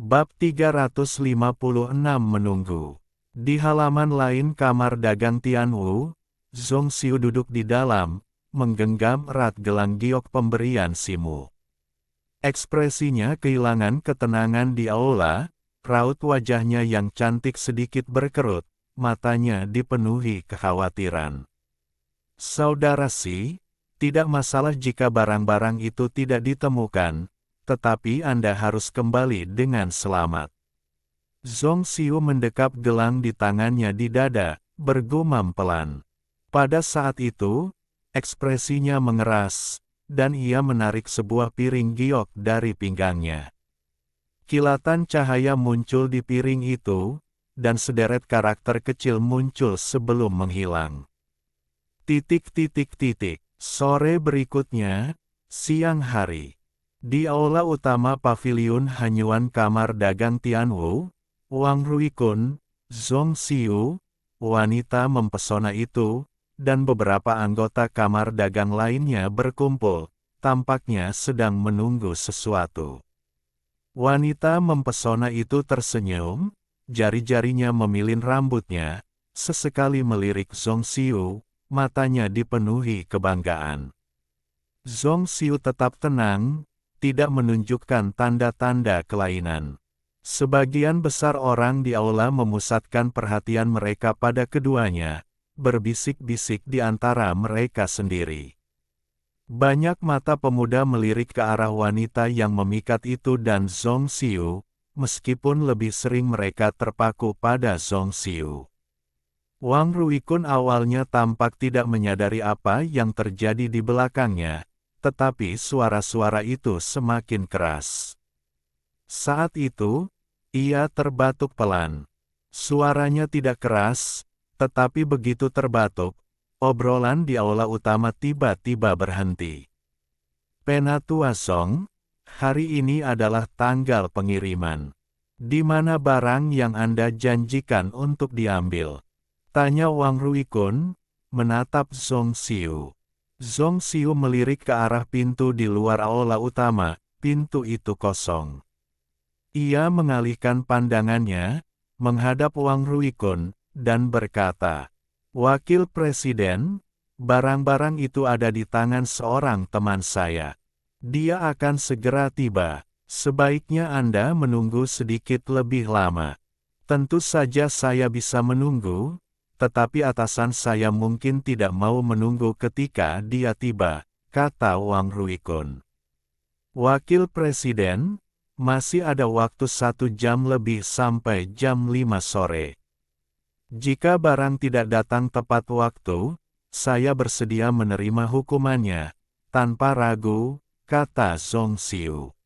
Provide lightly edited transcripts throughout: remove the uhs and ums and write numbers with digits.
Bab 356 menunggu. Di halaman lain kamar dagang Tianwu, Zhong Xiu duduk di dalam, menggenggam erat gelang giok pemberian Simu. Ekspresinya kehilangan ketenangan di aula, raut wajahnya yang cantik sedikit berkerut, matanya dipenuhi kekhawatiran. Saudara Si, tidak masalah jika barang-barang itu tidak ditemukan, tetapi Anda harus kembali dengan selamat. Zhong Xiu mendekap gelang di tangannya di dada, bergumam pelan. Pada saat itu, ekspresinya mengeras, dan ia menarik sebuah piring giok dari pinggangnya. Kilatan cahaya muncul di piring itu, dan sederet karakter kecil muncul sebelum menghilang. Sore berikutnya, siang hari. Di aula utama paviliun Hanyuan kamar dagang Tianwu, Wang Ruikun, Zhong Xiu, wanita mempesona itu, dan beberapa anggota kamar dagang lainnya berkumpul, tampaknya sedang menunggu sesuatu. Wanita mempesona itu tersenyum, jari-jarinya memilin rambutnya, sesekali melirik Zhong Xiu, matanya dipenuhi kebanggaan. Zhong Xiu tetap tenang, tidak menunjukkan tanda-tanda kelainan. Sebagian besar orang di aula memusatkan perhatian mereka pada keduanya, berbisik-bisik di antara mereka sendiri. Banyak mata pemuda melirik ke arah wanita yang memikat itu dan Zhong Xiu, meskipun lebih sering mereka terpaku pada Zhong Xiu. Wang Ruikun awalnya tampak tidak menyadari apa yang terjadi di belakangnya, tetapi suara-suara itu semakin keras. Saat itu, ia terbatuk pelan. Suaranya tidak keras, tetapi begitu terbatuk, obrolan di aula utama tiba-tiba berhenti. Penatua Song, hari ini adalah tanggal pengiriman. Di mana barang yang Anda janjikan untuk diambil? Tanya Wang Ruikun, menatap Zhong Xiu. Zhong Xiu melirik ke arah pintu di luar aula utama, pintu itu kosong. Ia mengalihkan pandangannya, menghadap Wang Ruikun, dan berkata, "Wakil Presiden, barang-barang itu ada di tangan seorang teman saya. Dia akan segera tiba. Sebaiknya Anda menunggu sedikit lebih lama." "Tentu saja saya bisa menunggu, tetapi atasan saya mungkin tidak mau menunggu ketika dia tiba," kata Wang Ruikun. "Wakil Presiden, masih ada waktu 1 jam lebih sampai jam 5 sore. Jika barang tidak datang tepat waktu, saya bersedia menerima hukumannya, tanpa ragu," kata Zhong Xiu.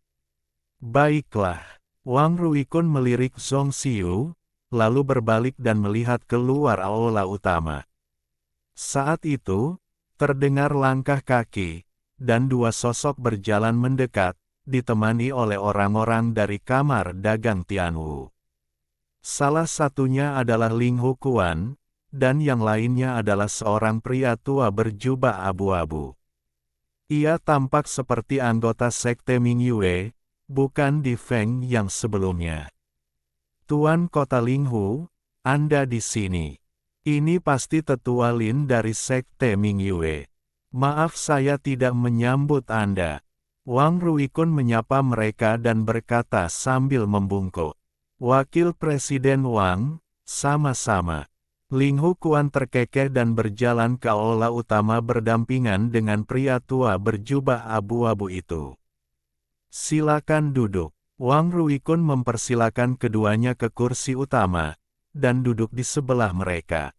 "Baiklah." Wang Ruikun melirik Zhong Xiu, lalu berbalik dan melihat keluar aula utama. Saat itu, terdengar langkah kaki, dan 2 sosok berjalan mendekat, ditemani oleh orang-orang dari kamar dagang Tianwu. Salah satunya adalah Ling Hukuan, dan yang lainnya adalah seorang pria tua berjubah abu-abu. Ia tampak seperti anggota sekte Mingyue, bukan di Feng yang sebelumnya. "Tuan Kota Linghu, Anda di sini. Ini pasti tetua Lin dari sekte Mingyue. Maaf saya tidak menyambut Anda." Wang Ruikun menyapa mereka dan berkata sambil membungkuk, "Wakil Presiden Wang, sama-sama." Ling Hukuan terkekeh dan berjalan ke aula utama berdampingan dengan pria tua berjubah abu-abu itu. "Silakan duduk." Wang Ruikun mempersilakan keduanya ke kursi utama, dan duduk di sebelah mereka.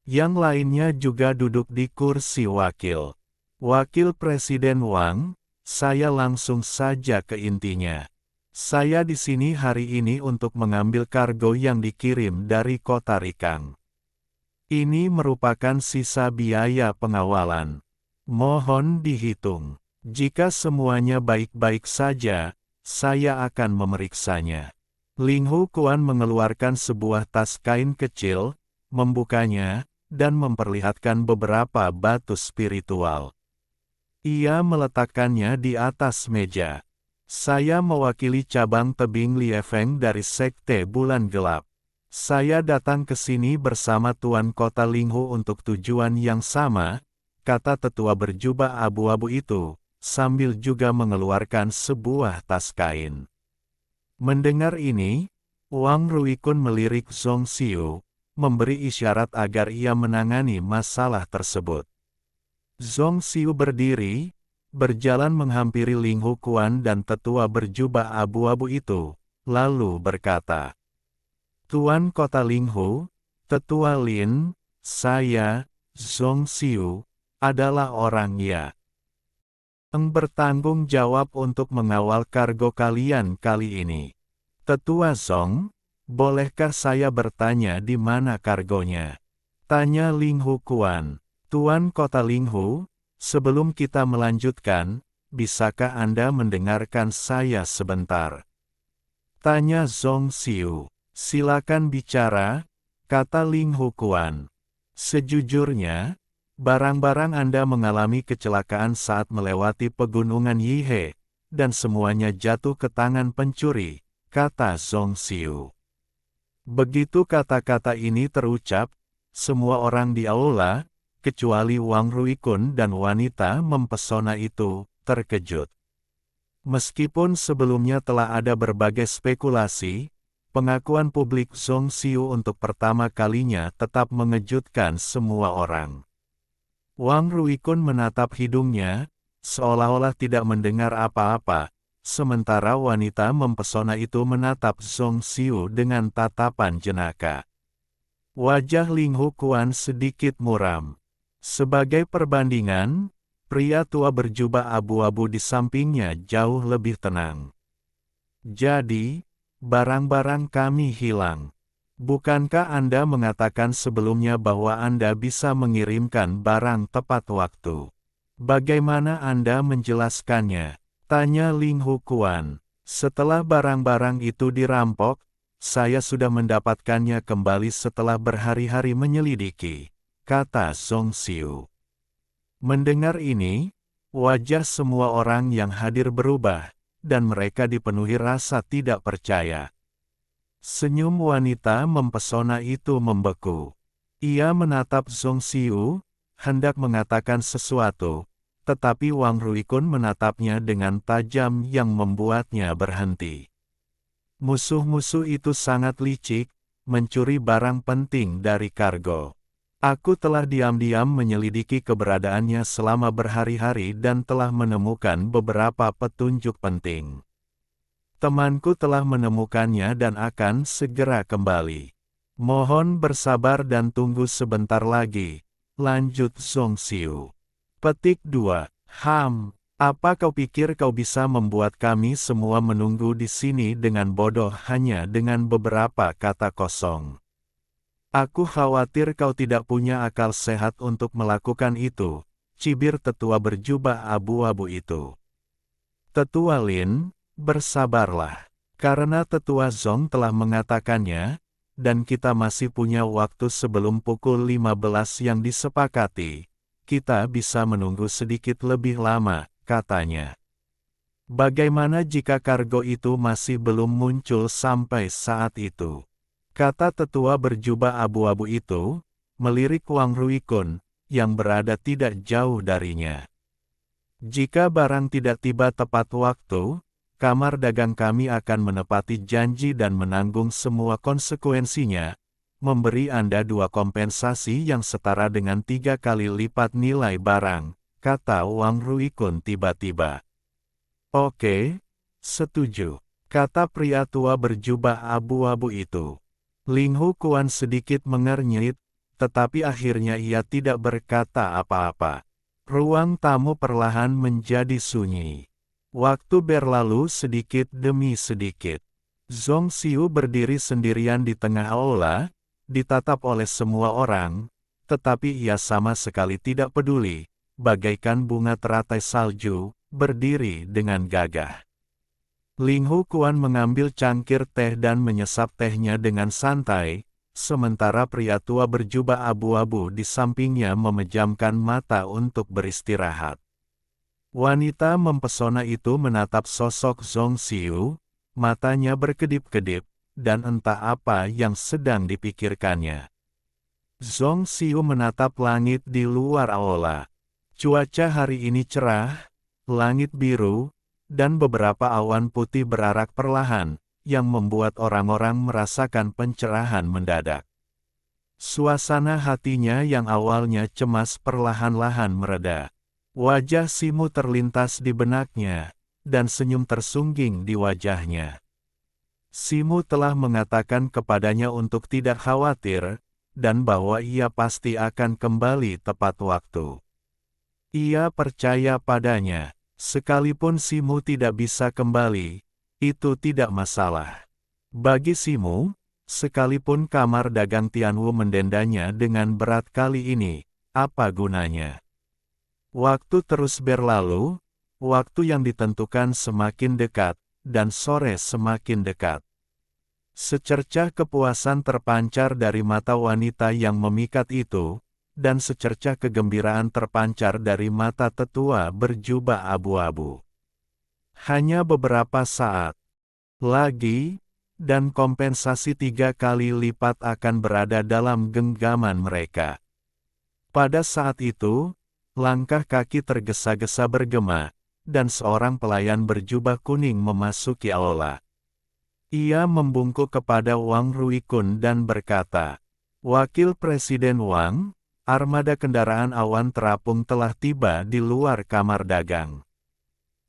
Yang lainnya juga duduk di kursi wakil. "Wakil Presiden Wang, saya langsung saja ke intinya. Saya di sini hari ini untuk mengambil kargo yang dikirim dari kota Rikang. Ini merupakan sisa biaya pengawalan. Mohon dihitung. Jika semuanya baik-baik saja, saya akan memeriksanya." Ling Hukuan mengeluarkan sebuah tas kain kecil, membukanya, dan memperlihatkan beberapa batu spiritual. Ia meletakkannya di atas meja. Saya mewakili cabang tebing Liefeng dari Sekte Bulan Gelap. Saya datang ke sini bersama Tuan Kota Linghu untuk tujuan yang sama, kata tetua berjubah abu-abu itu, sambil juga mengeluarkan sebuah tas kain. Mendengar ini, Wang Ruikun melirik Zhong Xiu, memberi isyarat agar ia menangani masalah tersebut. Zhong Xiu berdiri, berjalan menghampiri Linghu Kuan dan tetua berjubah abu-abu itu, lalu berkata, Tuan Kota Linghu, Tetua Lin, saya, Zhong Xiu, adalah orang yang bertanggung jawab untuk mengawal kargo kalian kali ini. Tetua Zhong, bolehkah saya bertanya di mana kargonya? Tanya Linghu Kuan. Tuan Kota Linghu, sebelum kita melanjutkan, bisakah Anda mendengarkan saya sebentar? Tanya Zhong Xiu. Silakan bicara, kata Linghu Kuan. Sejujurnya, barang-barang Anda mengalami kecelakaan saat melewati pegunungan Yihe, dan semuanya jatuh ke tangan pencuri, kata Zhong Xiu. Begitu kata-kata ini terucap, semua orang di aula, kecuali Wang Ruikun dan wanita mempesona itu, terkejut. Meskipun sebelumnya telah ada berbagai spekulasi, pengakuan publik Zhong Xiu untuk pertama kalinya tetap mengejutkan semua orang. Wang Ruikun menatap hidungnya, seolah-olah tidak mendengar apa-apa, sementara wanita mempesona itu menatap Zhong Xiu dengan tatapan jenaka. Wajah Linghu Kuan sedikit muram. Sebagai perbandingan, pria tua berjubah abu-abu di sampingnya jauh lebih tenang. Jadi, barang-barang kami hilang. Bukankah Anda mengatakan sebelumnya bahwa Anda bisa mengirimkan barang tepat waktu? Bagaimana Anda menjelaskannya? Tanya Linghu Kuan. Setelah barang-barang itu dirampok, saya sudah mendapatkannya kembali setelah berhari-hari menyelidiki, kata Zhong Xiu. Mendengar ini, wajah semua orang yang hadir berubah, dan mereka dipenuhi rasa tidak percaya. Senyum wanita mempesona itu membeku. Ia menatap Zhong Xiu, hendak mengatakan sesuatu, tetapi Wang Ruikun menatapnya dengan tajam yang membuatnya berhenti. Musuh-musuh itu sangat licik, mencuri barang penting dari kargo. Aku telah diam-diam menyelidiki keberadaannya selama berhari-hari dan telah menemukan beberapa petunjuk penting. Temanku telah menemukannya dan akan segera kembali. Mohon bersabar dan tunggu sebentar lagi, lanjut Zhong Xiu. Petik 2. Apa kau pikir kau bisa membuat kami semua menunggu di sini dengan bodoh hanya dengan beberapa kata kosong? Aku khawatir kau tidak punya akal sehat untuk melakukan itu, cibir tetua berjubah abu-abu itu. Tetua Lin, bersabarlah. Karena tetua Zhong telah mengatakannya, dan kita masih punya waktu sebelum pukul 15 yang disepakati, kita bisa menunggu sedikit lebih lama, katanya. Bagaimana jika kargo itu masih belum muncul sampai saat itu? Kata tetua berjubah abu-abu itu, melirik Wang Ruikun, yang berada tidak jauh darinya. Jika barang tidak tiba tepat waktu, kamar dagang kami akan menepati janji dan menanggung semua konsekuensinya, memberi Anda 2 kompensasi yang setara dengan 3 kali lipat nilai barang, kata Wang Ruikun tiba-tiba. Oke, setuju, kata pria tua berjubah abu-abu itu. Linghu Kuan sedikit mengernyit, tetapi akhirnya ia tidak berkata apa-apa. Ruang tamu perlahan menjadi sunyi. Waktu berlalu sedikit demi sedikit. Zhong Xiu berdiri sendirian di tengah aula, ditatap oleh semua orang, tetapi ia sama sekali tidak peduli, bagaikan bunga teratai salju, berdiri dengan gagah. Linghu Kuan mengambil cangkir teh dan menyesap tehnya dengan santai, sementara pria tua berjubah abu-abu di sampingnya memejamkan mata untuk beristirahat. Wanita mempesona itu menatap sosok Zhong Xiu, matanya berkedip-kedip, dan entah apa yang sedang dipikirkannya. Zhong Xiu menatap langit di luar aula. Cuaca hari ini cerah, langit biru, dan beberapa awan putih berarak perlahan, yang membuat orang-orang merasakan pencerahan mendadak. Suasana hatinya yang awalnya cemas perlahan-lahan mereda. Wajah Simu terlintas di benaknya, dan senyum tersungging di wajahnya. Simu telah mengatakan kepadanya untuk tidak khawatir, dan bahwa ia pasti akan kembali tepat waktu. Ia percaya padanya, sekalipun Simu tidak bisa kembali, itu tidak masalah. Bagi Simu, sekalipun kamar dagang Tianwu mendendanya dengan berat kali ini, apa gunanya? Waktu terus berlalu, waktu yang ditentukan semakin dekat, dan sore semakin dekat. Secercah kepuasan terpancar dari mata wanita yang memikat itu, dan secercah kegembiraan terpancar dari mata tetua berjubah abu-abu. Hanya beberapa saat lagi, dan kompensasi 3 kali lipat akan berada dalam genggaman mereka. Pada saat itu, langkah kaki tergesa-gesa bergema, dan seorang pelayan berjubah kuning memasuki aula. Ia membungkuk kepada Wang Ruikun dan berkata, "Wakil Presiden Wang, armada kendaraan awan terapung telah tiba di luar kamar dagang."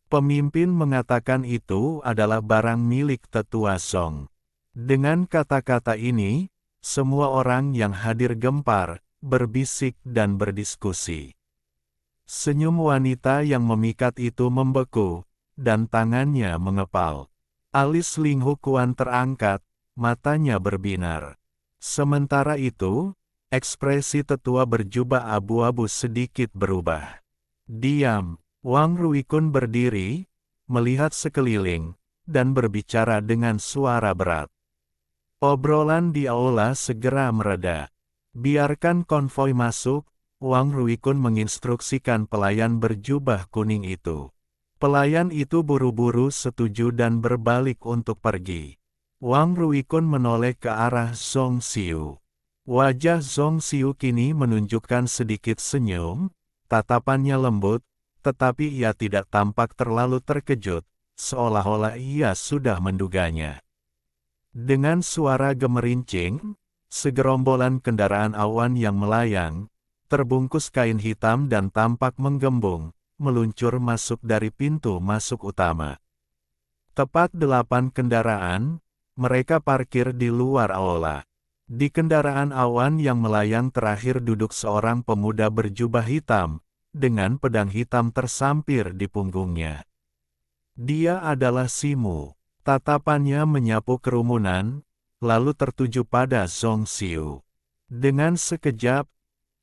Pemimpin mengatakan itu adalah barang milik tetua Song. Dengan kata-kata ini, semua orang yang hadir gempar, berbisik dan berdiskusi. Senyum wanita yang memikat itu membeku, dan tangannya mengepal. Alis Ling Hukuan terangkat, matanya berbinar. Sementara itu, ekspresi tetua berjubah abu-abu sedikit berubah. Diam, Wang Ruikun berdiri, melihat sekeliling, dan berbicara dengan suara berat. Obrolan di aula segera mereda. Biarkan konvoi masuk, Wang Ruikun menginstruksikan pelayan berjubah kuning itu. Pelayan itu buru-buru setuju dan berbalik untuk pergi. Wang Ruikun menoleh ke arah Zhong Xiu. Wajah Zhong Xiu kini menunjukkan sedikit senyum, tatapannya lembut, tetapi ia tidak tampak terlalu terkejut, seolah-olah ia sudah menduganya. Dengan suara gemerincing, segerombolan kendaraan awan yang melayang, terbungkus kain hitam dan tampak menggembung, meluncur masuk dari pintu masuk utama. Tepat 8 kendaraan, mereka parkir di luar aula. Di kendaraan awan yang melayang terakhir duduk seorang pemuda berjubah hitam, dengan pedang hitam tersampir di punggungnya. Dia adalah Simu. Tatapannya menyapu kerumunan, lalu tertuju pada Zhong Xiu. Dengan sekejap,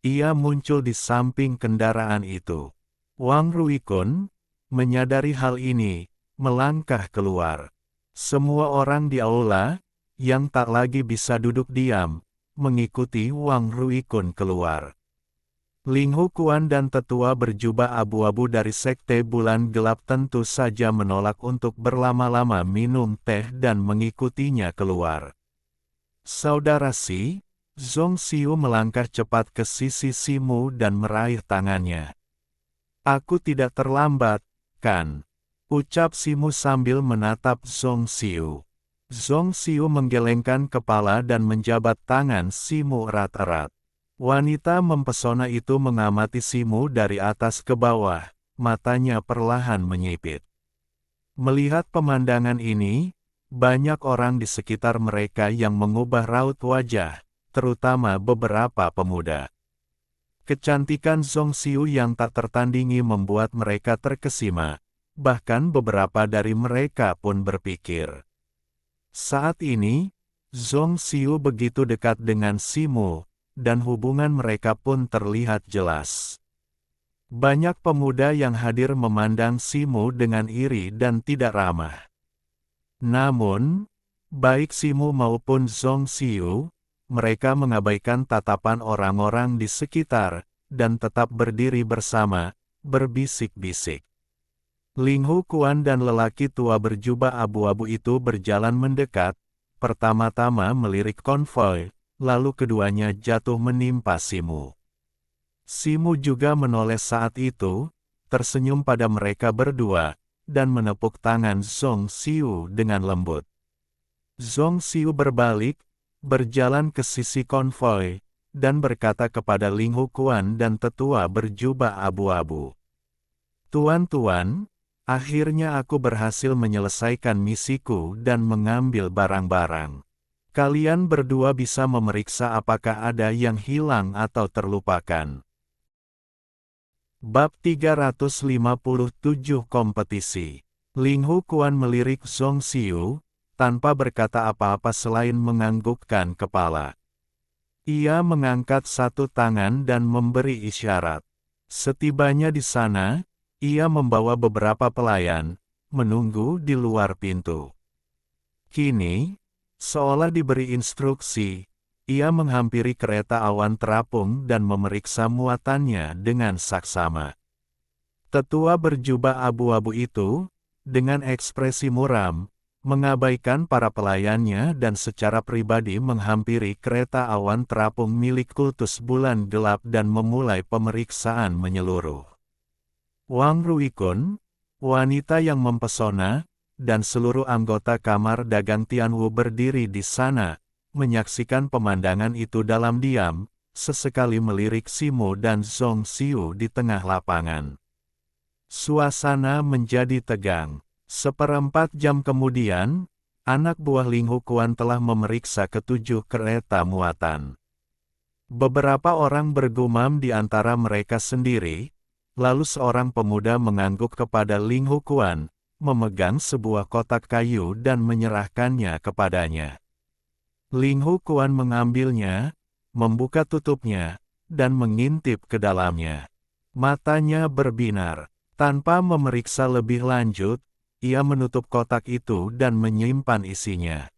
ia muncul di samping kendaraan itu. Wang Ruikun, menyadari hal ini, melangkah keluar. Semua orang di aula, yang tak lagi bisa duduk diam, mengikuti Wang Ruikun keluar. Ling Hukuan dan tetua berjubah abu-abu dari Sekte Bulan Gelap tentu saja menolak untuk berlama-lama minum teh dan mengikutinya keluar. Saudara Si, Zhong Xiu melangkah cepat ke sisi Simu dan meraih tangannya. "Aku tidak terlambat, kan?" ucap Simu sambil menatap Zhong Xiu. Zhong Xiu menggelengkan kepala dan menjabat tangan Simu erat-erat. Wanita mempesona itu mengamati Simu dari atas ke bawah, matanya perlahan menyipit. Melihat pemandangan ini, banyak orang di sekitar mereka yang mengubah raut wajah, terutama beberapa pemuda. Kecantikan Zhong Xiu yang tak tertandingi membuat mereka terkesima, bahkan beberapa dari mereka pun berpikir. Saat ini, Zhong Xiu begitu dekat dengan Simu, dan hubungan mereka pun terlihat jelas. Banyak pemuda yang hadir memandang Simu dengan iri dan tidak ramah. Namun, baik Simu maupun Zhong Xiu, mereka mengabaikan tatapan orang-orang di sekitar, dan tetap berdiri bersama, berbisik-bisik. Ling Hu Kuan dan lelaki tua berjubah abu-abu itu berjalan mendekat, pertama-tama melirik konvoi, lalu keduanya jatuh menimpa Simu. Simu juga menoleh saat itu, tersenyum pada mereka berdua, dan menepuk tangan Zhong Xiu dengan lembut. Zhong Xiu berbalik, berjalan ke sisi konvoi, dan berkata kepada Ling Hu Kuan dan tetua berjubah abu-abu. Tuan-tuan, akhirnya aku berhasil menyelesaikan misiku dan mengambil barang-barang. Kalian berdua bisa memeriksa apakah ada yang hilang atau terlupakan. Bab 357 Kompetisi. Ling Hu Kuan melirik Zhong Xiu, tanpa berkata apa-apa selain menganggukkan kepala. Ia mengangkat satu tangan dan memberi isyarat. Setibanya di sana, ia membawa beberapa pelayan, menunggu di luar pintu. Kini, seolah diberi instruksi, ia menghampiri kereta awan terapung dan memeriksa muatannya dengan saksama. Tetua berjubah abu-abu itu, dengan ekspresi muram, mengabaikan para pelayannya dan secara pribadi menghampiri kereta awan terapung milik kultus bulan gelap dan memulai pemeriksaan menyeluruh. Wang Ruikun, wanita yang mempesona, dan seluruh anggota kamar dagang Tianwu berdiri di sana, menyaksikan pemandangan itu dalam diam, sesekali melirik Simu dan Zhong Xiu di tengah lapangan. Suasana menjadi tegang. 1/4 jam kemudian, anak buah Ling Hu Kuan telah memeriksa ketujuh kereta muatan. Beberapa orang bergumam di antara mereka sendiri, lalu seorang pemuda mengangguk kepada Ling Hu Kuan, memegang sebuah kotak kayu dan menyerahkannya kepadanya. Ling Hu Kuan mengambilnya, membuka tutupnya, dan mengintip ke dalamnya. Matanya berbinar. Tanpa memeriksa lebih lanjut, ia menutup kotak itu dan menyimpan isinya.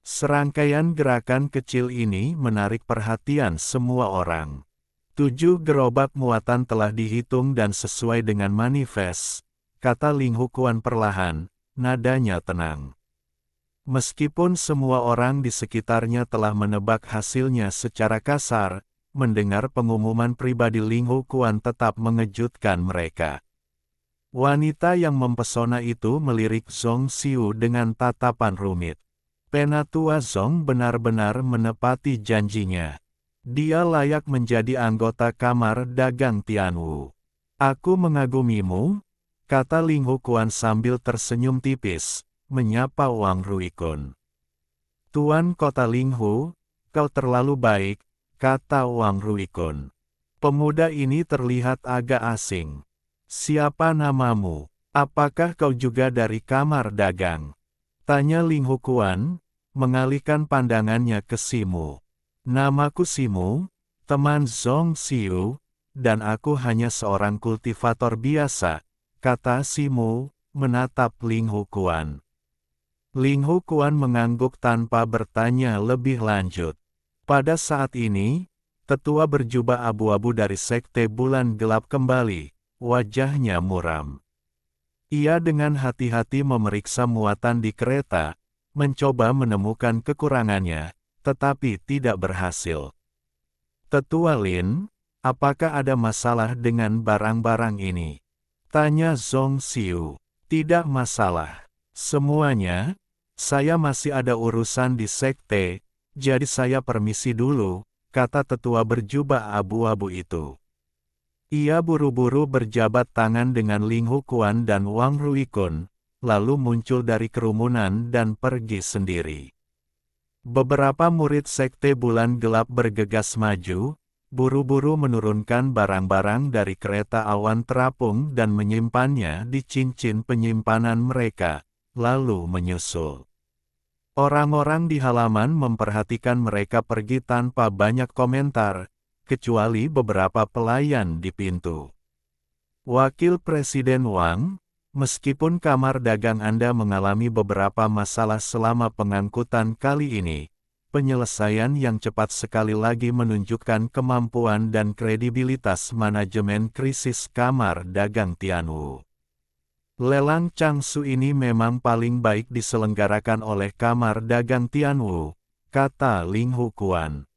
Serangkaian gerakan kecil ini menarik perhatian semua orang. 7 gerobak muatan telah dihitung dan sesuai dengan manifest, kata Ling Hu Kuan perlahan, nadanya tenang. Meskipun semua orang di sekitarnya telah menebak hasilnya secara kasar, mendengar pengumuman pribadi Ling Hu Kuan tetap mengejutkan mereka. Wanita yang mempesona itu melirik Zhong Xiu dengan tatapan rumit. Penatua Zhong benar-benar menepati janjinya. Dia layak menjadi anggota kamar dagang Tianwu. Aku mengagumimu, kata Ling Hu Kuan sambil tersenyum tipis, menyapa Wang Ruikun. Tuan Kota Ling Hu, kau terlalu baik, kata Wang Ruikun. Pemuda ini terlihat agak asing. Siapa namamu? Apakah kau juga dari kamar dagang? Tanya Ling Hu Kuan, mengalihkan pandangannya ke Simu. Namaku Simu, teman Zhong Xiu, dan aku hanya seorang kultivator biasa, kata Simu, menatap Ling Hu Kuan. Ling Hu Kuan mengangguk tanpa bertanya lebih lanjut. Pada saat ini, tetua berjubah abu-abu dari Sekte Bulan Gelap kembali, wajahnya muram. Ia dengan hati-hati memeriksa muatan di kereta, mencoba menemukan kekurangannya, tetapi tidak berhasil. Tetua Lin, apakah ada masalah dengan barang-barang ini? Tanya Zhong Xiu. Tidak masalah. Semuanya, saya masih ada urusan di sekte, jadi saya permisi dulu, kata tetua berjubah abu-abu itu. Ia buru-buru berjabat tangan dengan Ling Hu Kuan dan Wang Ruikun, lalu muncul dari kerumunan dan pergi sendiri. Beberapa murid sekte bulan gelap bergegas maju, buru-buru menurunkan barang-barang dari kereta awan terapung dan menyimpannya di cincin penyimpanan mereka, lalu menyusul. Orang-orang di halaman memperhatikan mereka pergi tanpa banyak komentar, kecuali beberapa pelayan di pintu. Wakil Presiden Wang, meskipun kamar dagang Anda mengalami beberapa masalah selama pengangkutan kali ini, penyelesaian yang cepat sekali lagi menunjukkan kemampuan dan kredibilitas manajemen krisis kamar dagang Tianwu. Lelang Changsu ini memang paling baik diselenggarakan oleh Kamar Dagang Tianwu, kata Ling Hukuan.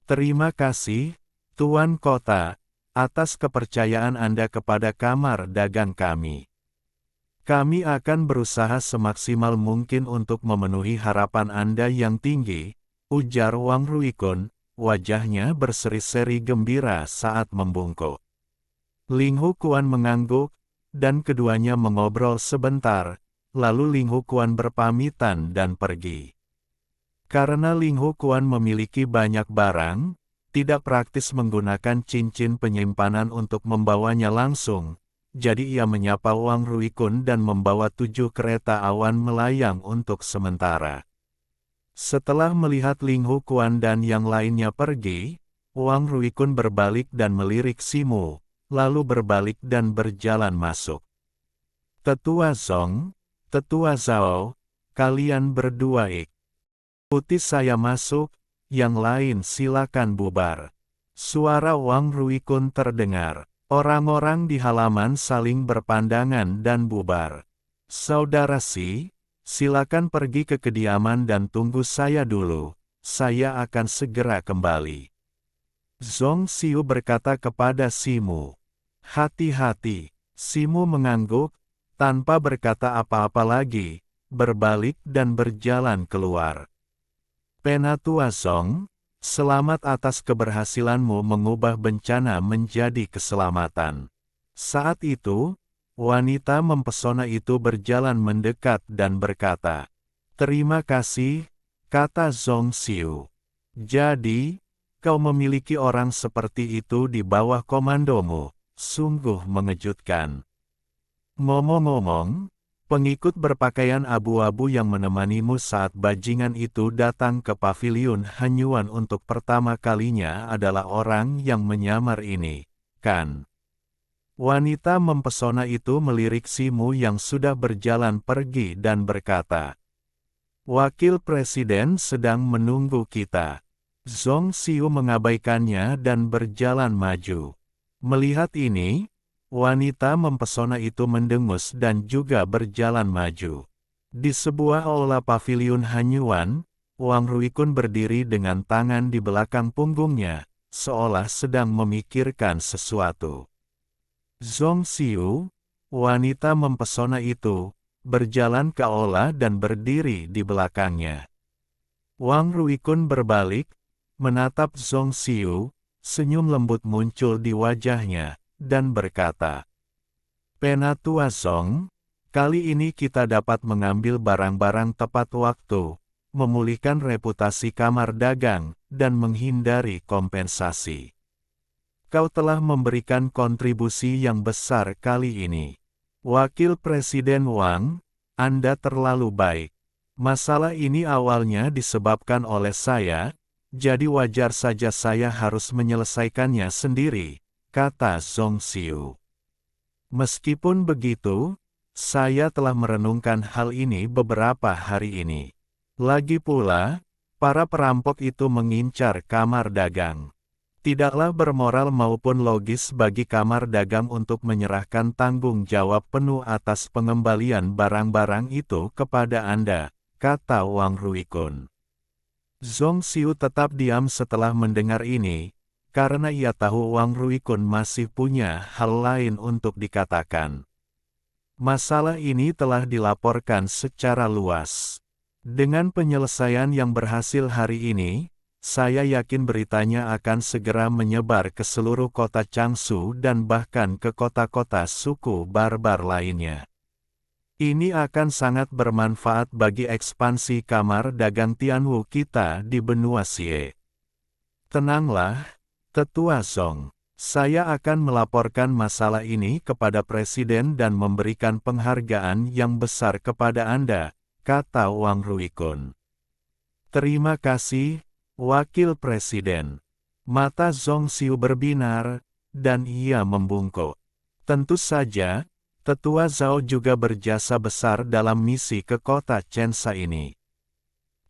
Terima kasih, Tuan Kota, atas kepercayaan Anda kepada Kamar Dagang kami. Kami akan berusaha semaksimal mungkin untuk memenuhi harapan Anda yang tinggi, ujar Wang Ruikun, wajahnya berseri-seri gembira saat membungkuk. Ling Hukuan mengangguk, dan keduanya mengobrol sebentar, lalu Ling Hukuan berpamitan dan pergi. Karena Ling Hukuan memiliki banyak barang, tidak praktis menggunakan cincin penyimpanan untuk membawanya langsung, jadi ia menyapa Wang Ruikun dan membawa 7 kereta awan melayang untuk sementara. Setelah melihat Ling Hukuan dan yang lainnya pergi, Wang Ruikun berbalik dan melirik Simu, lalu berbalik dan berjalan masuk. Tetua Zong, Tetua Zhao, kalian berdua ikuti saya masuk, yang lain silakan bubar. Suara Wang Ruikun terdengar. Orang-orang di halaman saling berpandangan dan bubar. Saudara Si, silakan pergi ke kediaman dan tunggu saya dulu, saya akan segera kembali. Zong Xiu berkata kepada Simu. Hati-hati, Simu mengangguk, tanpa berkata apa-apa lagi, berbalik dan berjalan keluar. Penatua Zong, selamat atas keberhasilanmu mengubah bencana menjadi keselamatan. Saat itu, wanita mempesona itu berjalan mendekat dan berkata, terima kasih, kata Zong Xiu. Jadi, kau memiliki orang seperti itu di bawah komandomu, sungguh mengejutkan. Ngomong-ngomong, pengikut berpakaian abu-abu yang menemanimu saat bajingan itu datang ke paviliun Hanyuan untuk pertama kalinya adalah orang yang menyamar ini, kan? Wanita mempesona itu melirik Simu yang sudah berjalan pergi dan berkata, Wakil Presiden sedang menunggu kita. Zong Xiu mengabaikannya dan berjalan maju. Melihat ini, wanita mempesona itu mendengus dan juga berjalan maju. Di sebuah aula paviliun Hanyuan, Wang Ruikun berdiri dengan tangan di belakang punggungnya, seolah sedang memikirkan sesuatu. Zong Xiu, wanita mempesona itu, berjalan ke aula dan berdiri di belakangnya. Wang Ruikun berbalik, menatap Zong Xiu, senyum lembut muncul di wajahnya, dan berkata, Penatua Zong, kali ini kita dapat mengambil barang-barang tepat waktu, memulihkan reputasi kamar dagang, dan menghindari kompensasi. Kau telah memberikan kontribusi yang besar kali ini. Wakil Presiden Wang, Anda terlalu baik. Masalah ini awalnya disebabkan oleh saya, jadi wajar saja saya harus menyelesaikannya sendiri, kata Zong Xiu. Meskipun begitu, saya telah merenungkan hal ini beberapa hari ini. Lagi pula, para perampok itu mengincar kamar dagang. Tidaklah bermoral maupun logis bagi kamar dagang untuk menyerahkan tanggung jawab penuh atas pengembalian barang-barang itu kepada Anda, kata Wang Ruikun. Zong Xiu tetap diam setelah mendengar ini, karena ia tahu Wang Ruikun masih punya hal lain untuk dikatakan. Masalah ini telah dilaporkan secara luas. Dengan penyelesaian yang berhasil hari ini, saya yakin beritanya akan segera menyebar ke seluruh kota Changsu dan bahkan ke kota-kota suku barbar lainnya. Ini akan sangat bermanfaat bagi ekspansi kamar dagang Tianwu kita di benua Xie. Tenanglah, Tetua Zong. Saya akan melaporkan masalah ini kepada Presiden dan memberikan penghargaan yang besar kepada Anda, kata Wang Ruikun. Terima kasih, Wakil Presiden. Mata Zong Xiu berbinar, dan ia membungkuk. Tentu saja, Tetua Zhao juga berjasa besar dalam misi ke kota Chensa ini.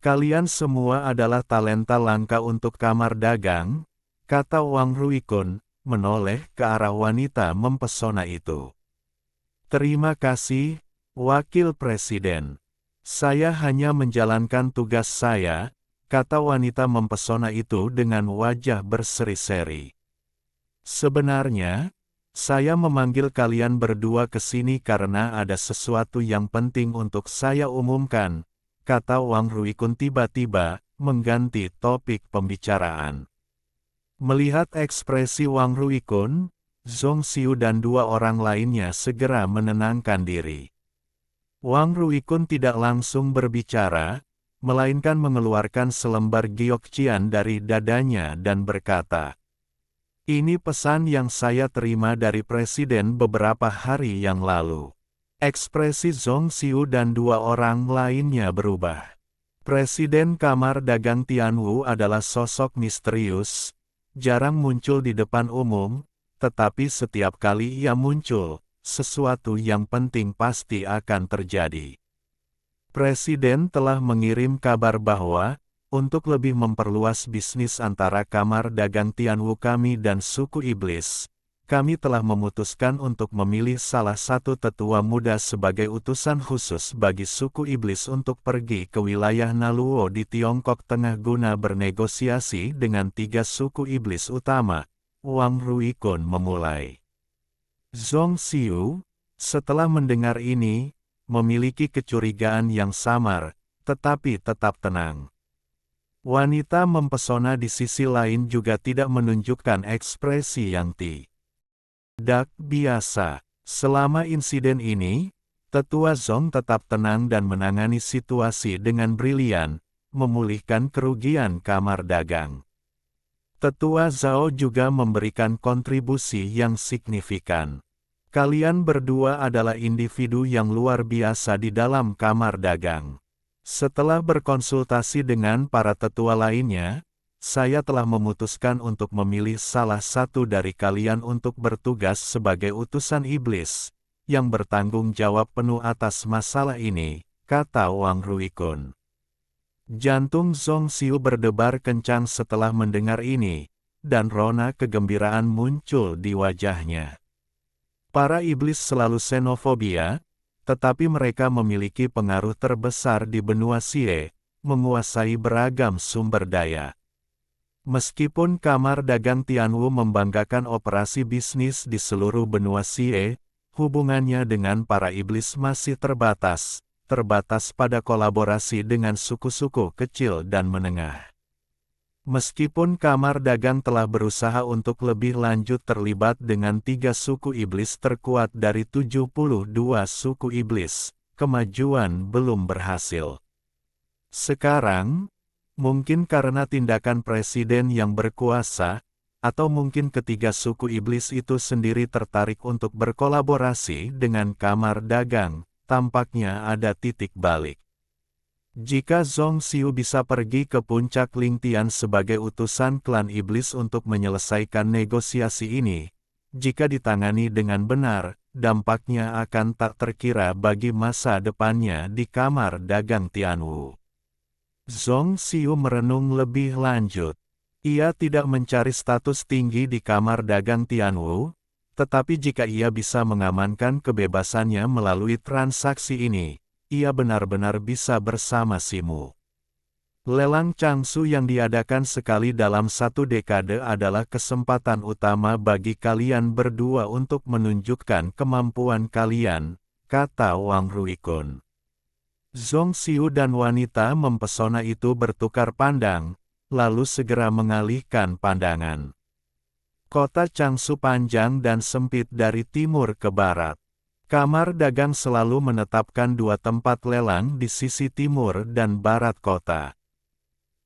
Kalian semua adalah talenta langka untuk kamar dagang, kata Wang Ruikun, menoleh ke arah wanita mempesona itu. Terima kasih, Wakil Presiden. Saya hanya menjalankan tugas saya, kata wanita mempesona itu dengan wajah berseri-seri. Sebenarnya, saya memanggil kalian berdua ke sini karena ada sesuatu yang penting untuk saya umumkan, kata Wang Ruikun tiba-tiba, mengganti topik pembicaraan. Melihat ekspresi Wang Ruikun, Zhong Xiu dan dua orang lainnya segera menenangkan diri. Wang Ruikun tidak langsung berbicara, melainkan mengeluarkan selembar giokcian dari dadanya dan berkata, "Ini pesan yang saya terima dari Presiden beberapa hari yang lalu." Ekspresi Zhong Xiu dan dua orang lainnya berubah. Presiden Kamar Dagang Tianwu adalah sosok misterius, jarang muncul di depan umum, tetapi setiap kali ia muncul, sesuatu yang penting pasti akan terjadi. Presiden telah mengirim kabar bahwa, untuk lebih memperluas bisnis antara Kamar Dagang Tianwu kami dan suku iblis, kami telah memutuskan untuk memilih salah satu tetua muda sebagai utusan khusus bagi suku iblis untuk pergi ke wilayah Naluo di Tiongkok Tengah guna bernegosiasi dengan 3 suku iblis utama. Wang Ruikun memulai. Zhong Xiu, setelah mendengar ini, memiliki kecurigaan yang samar, tetapi tetap tenang. Wanita mempesona di sisi lain juga tidak menunjukkan ekspresi yang tidak biasa. Selama insiden ini, Tetua Zhong tetap tenang dan menangani situasi dengan brilian, memulihkan kerugian kamar dagang. Tetua Zhao juga memberikan kontribusi yang signifikan. Kalian berdua adalah individu yang luar biasa di dalam kamar dagang. Setelah berkonsultasi dengan para tetua lainnya, saya telah memutuskan untuk memilih salah satu dari kalian untuk bertugas sebagai utusan iblis, yang bertanggung jawab penuh atas masalah ini, kata Wang Ruikun. Jantung Zhong Xiu berdebar kencang setelah mendengar ini, dan rona kegembiraan muncul di wajahnya. Para iblis selalu xenofobia, tetapi mereka memiliki pengaruh terbesar di benua Xie, menguasai beragam sumber daya. Meskipun Kamar Dagang Tianwu membanggakan operasi bisnis di seluruh benua Xie, hubungannya dengan para iblis masih terbatas pada kolaborasi dengan suku-suku kecil dan menengah. Meskipun Kamar Dagang telah berusaha untuk lebih lanjut terlibat dengan 3 suku iblis terkuat dari 72 suku iblis, kemajuan belum berhasil. Sekarang, mungkin karena tindakan presiden yang berkuasa, atau mungkin ketiga suku iblis itu sendiri tertarik untuk berkolaborasi dengan Kamar Dagang, tampaknya ada titik balik. Jika Zhong Xiu bisa pergi ke puncak Lingtian sebagai utusan klan iblis untuk menyelesaikan negosiasi ini, jika ditangani dengan benar, dampaknya akan tak terkira bagi masa depannya di Kamar Dagang Tianwu. Zhong Xiu merenung lebih lanjut. Ia tidak mencari status tinggi di Kamar Dagang Tianwu, tetapi jika ia bisa mengamankan kebebasannya melalui transaksi ini, ia benar-benar bisa bersama Simu. Lelang Changsu yang diadakan sekali dalam 1 dekade adalah kesempatan utama bagi kalian berdua untuk menunjukkan kemampuan kalian, kata Wang Ruikun. Zhong Xiu dan wanita mempesona itu bertukar pandang, lalu segera mengalihkan pandangan. Kota Changsu panjang dan sempit dari timur ke barat. Kamar Dagang selalu menetapkan 2 tempat lelang di sisi timur dan barat kota.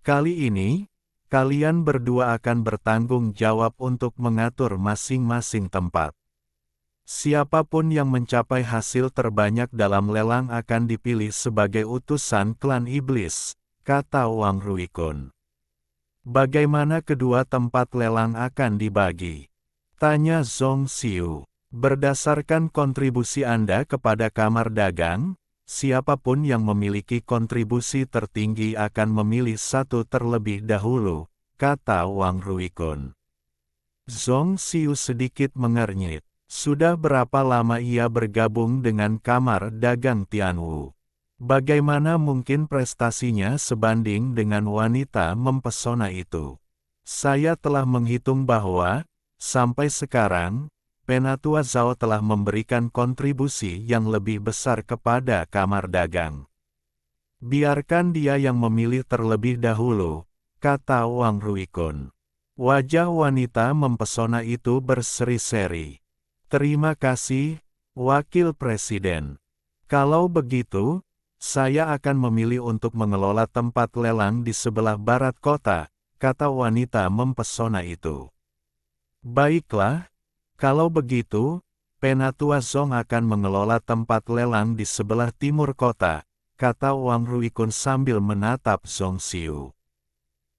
Kali ini, kalian berdua akan bertanggung jawab untuk mengatur masing-masing tempat. Siapapun yang mencapai hasil terbanyak dalam lelang akan dipilih sebagai utusan klan iblis, kata Wang Ruikun. Bagaimana kedua tempat lelang akan dibagi? Tanya Zhong Xiu. Berdasarkan kontribusi Anda kepada Kamar Dagang, siapapun yang memiliki kontribusi tertinggi akan memilih satu terlebih dahulu, kata Wang Ruikun. Zhong Xiu sedikit mengernyit. Sudah berapa lama ia bergabung dengan kamar dagang Tianwu? Bagaimana mungkin prestasinya sebanding dengan wanita mempesona itu? Saya telah menghitung bahwa, sampai sekarang, Penatua Zhao telah memberikan kontribusi yang lebih besar kepada kamar dagang. Biarkan dia yang memilih terlebih dahulu, kata Wang Ruikun. Wajah wanita mempesona itu berseri-seri. Terima kasih, Wakil Presiden. Kalau begitu, saya akan memilih untuk mengelola tempat lelang di sebelah barat kota, kata wanita mempesona itu. Baiklah, kalau begitu, Penatua Zong akan mengelola tempat lelang di sebelah timur kota, kata Wang Ruikun sambil menatap Zong Xiu.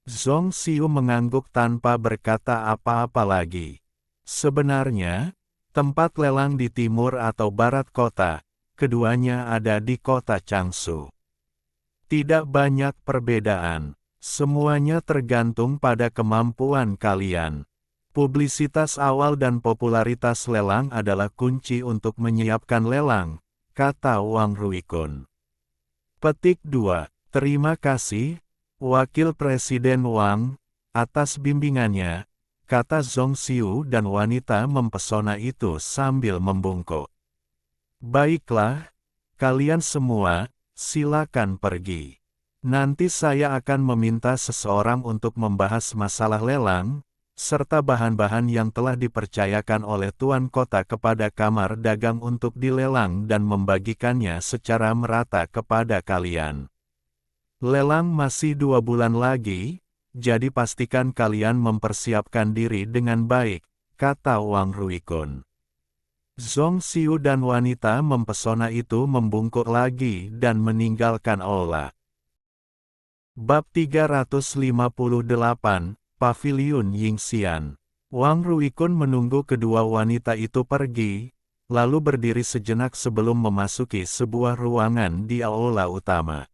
Zong Xiu mengangguk tanpa berkata apa-apa lagi. Sebenarnya, tempat lelang di timur atau barat kota, keduanya ada di kota Changshu. Tidak banyak perbedaan, semuanya tergantung pada kemampuan kalian. Publisitas awal dan popularitas lelang adalah kunci untuk menyiapkan lelang, kata Wang Ruikun. Petik 2. Terima kasih, Wakil Presiden Wang, atas bimbingannya, kata Zong Xiu dan wanita mempesona itu sambil membungkuk. Baiklah, kalian semua, silakan pergi. Nanti saya akan meminta seseorang untuk membahas masalah lelang, serta bahan-bahan yang telah dipercayakan oleh Tuan Kota kepada Kamar Dagang untuk dilelang dan membagikannya secara merata kepada kalian. Lelang masih 2 bulan lagi, jadi pastikan kalian mempersiapkan diri dengan baik, kata Wang Ruikun. Zong Xiu dan wanita mempesona itu membungkuk lagi dan meninggalkan aula. Bab 358, Paviliun Yingxian. Wang Ruikun menunggu kedua wanita itu pergi, lalu berdiri sejenak sebelum memasuki sebuah ruangan di aula utama.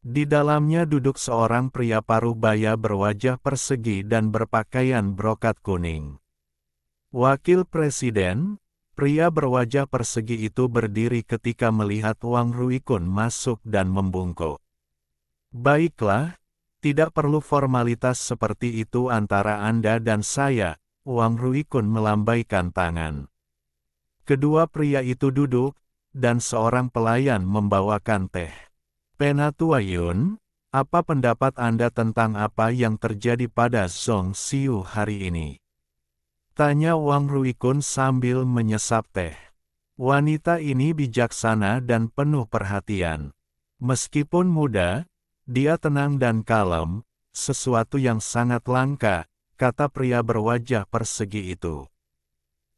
Di dalamnya duduk seorang pria paruh baya berwajah persegi dan berpakaian brokat kuning. Wakil Presiden, pria berwajah persegi itu berdiri ketika melihat Wang Ruikun masuk dan membungkuk. Baiklah, tidak perlu formalitas seperti itu antara Anda dan saya, Wang Ruikun melambaikan tangan. Kedua pria itu duduk, dan seorang pelayan membawakan teh. Penatua Yun, apa pendapat Anda tentang apa yang terjadi pada Zong Xiu hari ini? Tanya Wang Ruikun sambil menyesap teh. Wanita ini bijaksana dan penuh perhatian. Meskipun muda, dia tenang dan kalem, sesuatu yang sangat langka, kata pria berwajah persegi itu.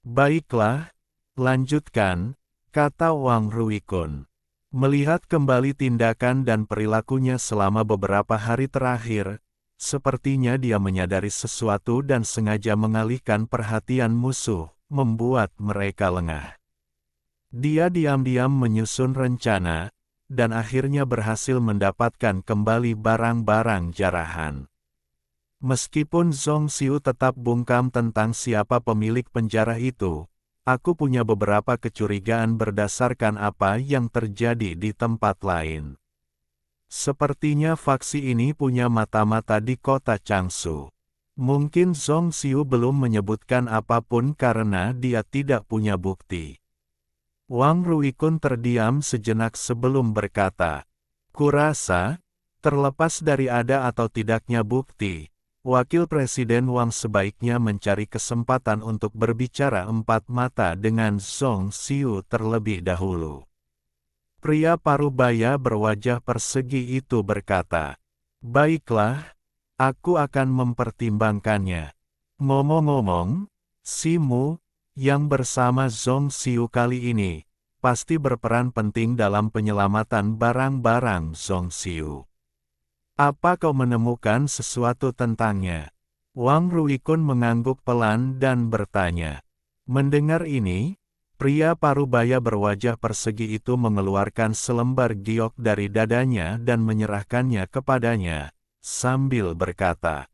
Baiklah, lanjutkan, kata Wang Ruikun. Melihat kembali tindakan dan perilakunya selama beberapa hari terakhir, sepertinya dia menyadari sesuatu dan sengaja mengalihkan perhatian musuh, membuat mereka lengah. Dia diam-diam menyusun rencana, dan akhirnya berhasil mendapatkan kembali barang-barang jarahan. Meskipun Zong Xiu tetap bungkam tentang siapa pemilik penjara itu, aku punya beberapa kecurigaan berdasarkan apa yang terjadi di tempat lain. Sepertinya faksi ini punya mata-mata di kota Changshu. Mungkin Zong Xiu belum menyebutkan apapun karena dia tidak punya bukti. Wang Ruikun terdiam sejenak sebelum berkata, "Kurasa, terlepas dari ada atau tidaknya bukti, Wakil Presiden Wang sebaiknya mencari kesempatan untuk berbicara empat mata dengan Zong Xiu terlebih dahulu." Pria paruh baya berwajah persegi itu berkata, "Baiklah, aku akan mempertimbangkannya. Ngomong-ngomong, Simu, yang bersama Zong Xiu kali ini, pasti berperan penting dalam penyelamatan barang-barang Zong Xiu. Apa kau menemukan sesuatu tentangnya?" Wang Ruikun mengangguk pelan dan bertanya. Mendengar ini, pria paruh baya berwajah persegi itu mengeluarkan selembar giok dari dadanya dan menyerahkannya kepadanya, sambil berkata,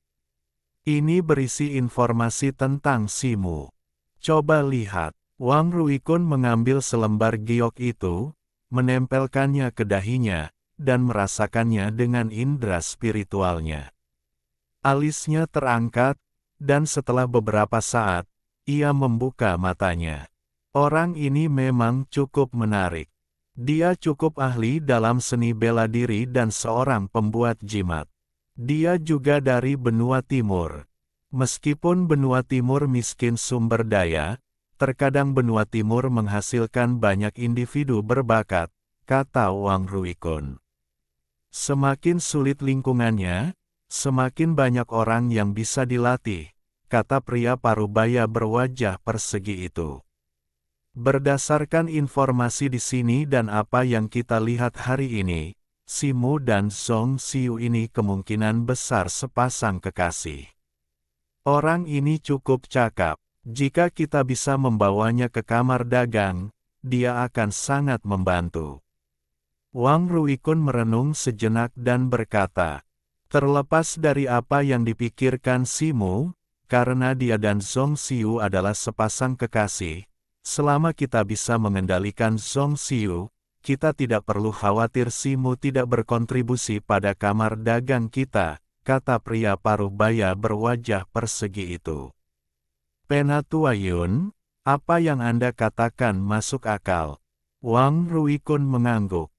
"Ini berisi informasi tentang Simu. Coba lihat." Wang Ruikun mengambil selembar giok itu, menempelkannya ke dahinya, dan merasakannya dengan indera spiritualnya. Alisnya terangkat, dan setelah beberapa saat, ia membuka matanya. Orang ini memang cukup menarik. Dia cukup ahli dalam seni bela diri dan seorang pembuat jimat. Dia juga dari benua timur. Meskipun benua timur miskin sumber daya, terkadang benua timur menghasilkan banyak individu berbakat, kata Wang Ruikun. Semakin sulit lingkungannya, semakin banyak orang yang bisa dilatih, kata pria parubaya berwajah persegi itu. Berdasarkan informasi di sini dan apa yang kita lihat hari ini, Simu dan Zhong Xiu ini kemungkinan besar sepasang kekasih. Orang ini cukup cakap. Jika kita bisa membawanya ke kamar dagang, dia akan sangat membantu. Wang Ruikun merenung sejenak dan berkata, terlepas dari apa yang dipikirkan Simu, karena dia dan Zhong Xiu adalah sepasang kekasih, selama kita bisa mengendalikan Zhong Xiu, kita tidak perlu khawatir Simu tidak berkontribusi pada kamar dagang kita, kata pria parubaya berwajah persegi itu. Penatua Yun, apa yang Anda katakan masuk akal. Wang Ruikun mengangguk.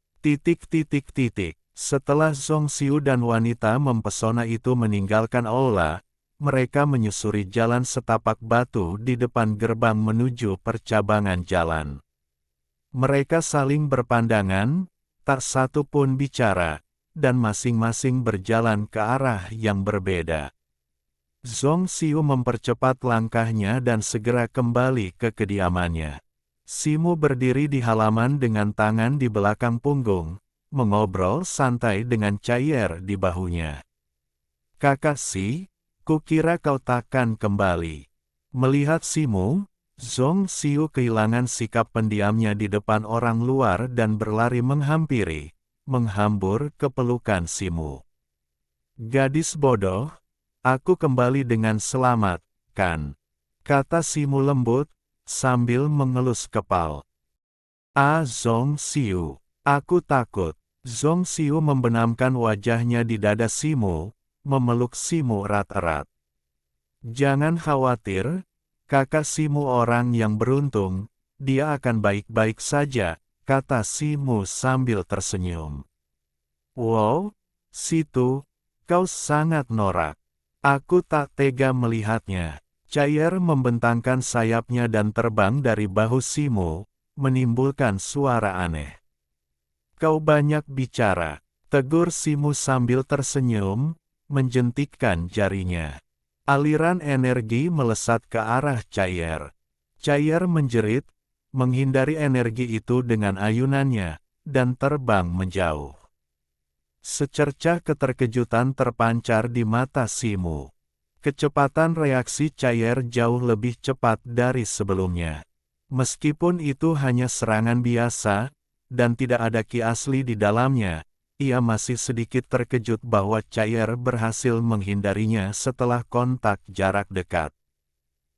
Setelah Zhong Xiu dan wanita mempesona itu meninggalkan aula, mereka menyusuri jalan setapak batu di depan gerbang menuju percabangan jalan. Mereka saling berpandangan, tak satu pun bicara, dan masing-masing berjalan ke arah yang berbeda. Zhong Xiu mempercepat langkahnya dan segera kembali ke kediamannya. Simu berdiri di halaman dengan tangan di belakang punggung, mengobrol santai dengan Caier di bahunya. Kakak Si, kukira kau takkan kembali. Melihat Simu, Zhong Xiu kehilangan sikap pendiamnya di depan orang luar dan berlari menghampiri, menghambur ke pelukan Simu. Gadis bodoh, aku kembali dengan selamat, kan? Kata Simu lembut, sambil mengelus kepal. Zhong Xiu, aku takut. Zhong Xiu membenamkan wajahnya di dada Simu, memeluk Simu erat-erat. Jangan khawatir, kakak Simu orang yang beruntung, dia akan baik-baik saja, kata Simu sambil tersenyum. Wow, Situ, kau sangat norak. Aku tak tega melihatnya. Caier membentangkan sayapnya dan terbang dari bahu Simu, menimbulkan suara aneh. Kau banyak bicara, tegur Simu sambil tersenyum, menjentikkan jarinya. Aliran energi melesat ke arah Caier. Caier menjerit, menghindari energi itu dengan ayunannya, dan terbang menjauh. Secercah keterkejutan terpancar di mata Simu. Kecepatan reaksi Caier jauh lebih cepat dari sebelumnya. Meskipun itu hanya serangan biasa, dan tidak ada ki asli di dalamnya, ia masih sedikit terkejut bahwa Caier berhasil menghindarinya setelah kontak jarak dekat.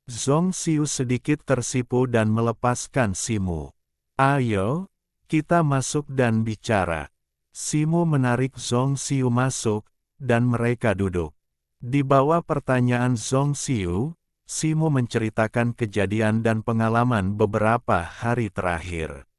Zhong Xiu sedikit tersipu dan melepaskan Simu. Ayo, kita masuk dan bicara. Simu menarik Zhong Xiu masuk, dan mereka duduk. Di bawah pertanyaan Zhong Xiu, Simu menceritakan kejadian dan pengalaman beberapa hari terakhir.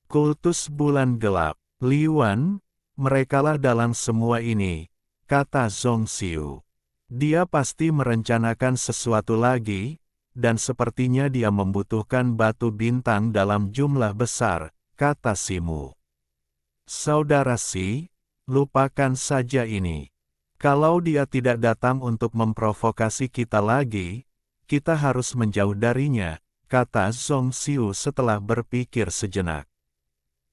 Kultus bulan gelap, Liuan, merekalah dalam semua ini, kata Zhong Xiu. Dia pasti merencanakan sesuatu lagi, dan sepertinya dia membutuhkan batu bintang dalam jumlah besar, kata Simu. Saudara Si, lupakan saja ini. Kalau dia tidak datang untuk memprovokasi kita lagi, kita harus menjauh darinya, kata Zhong Xiu setelah berpikir sejenak.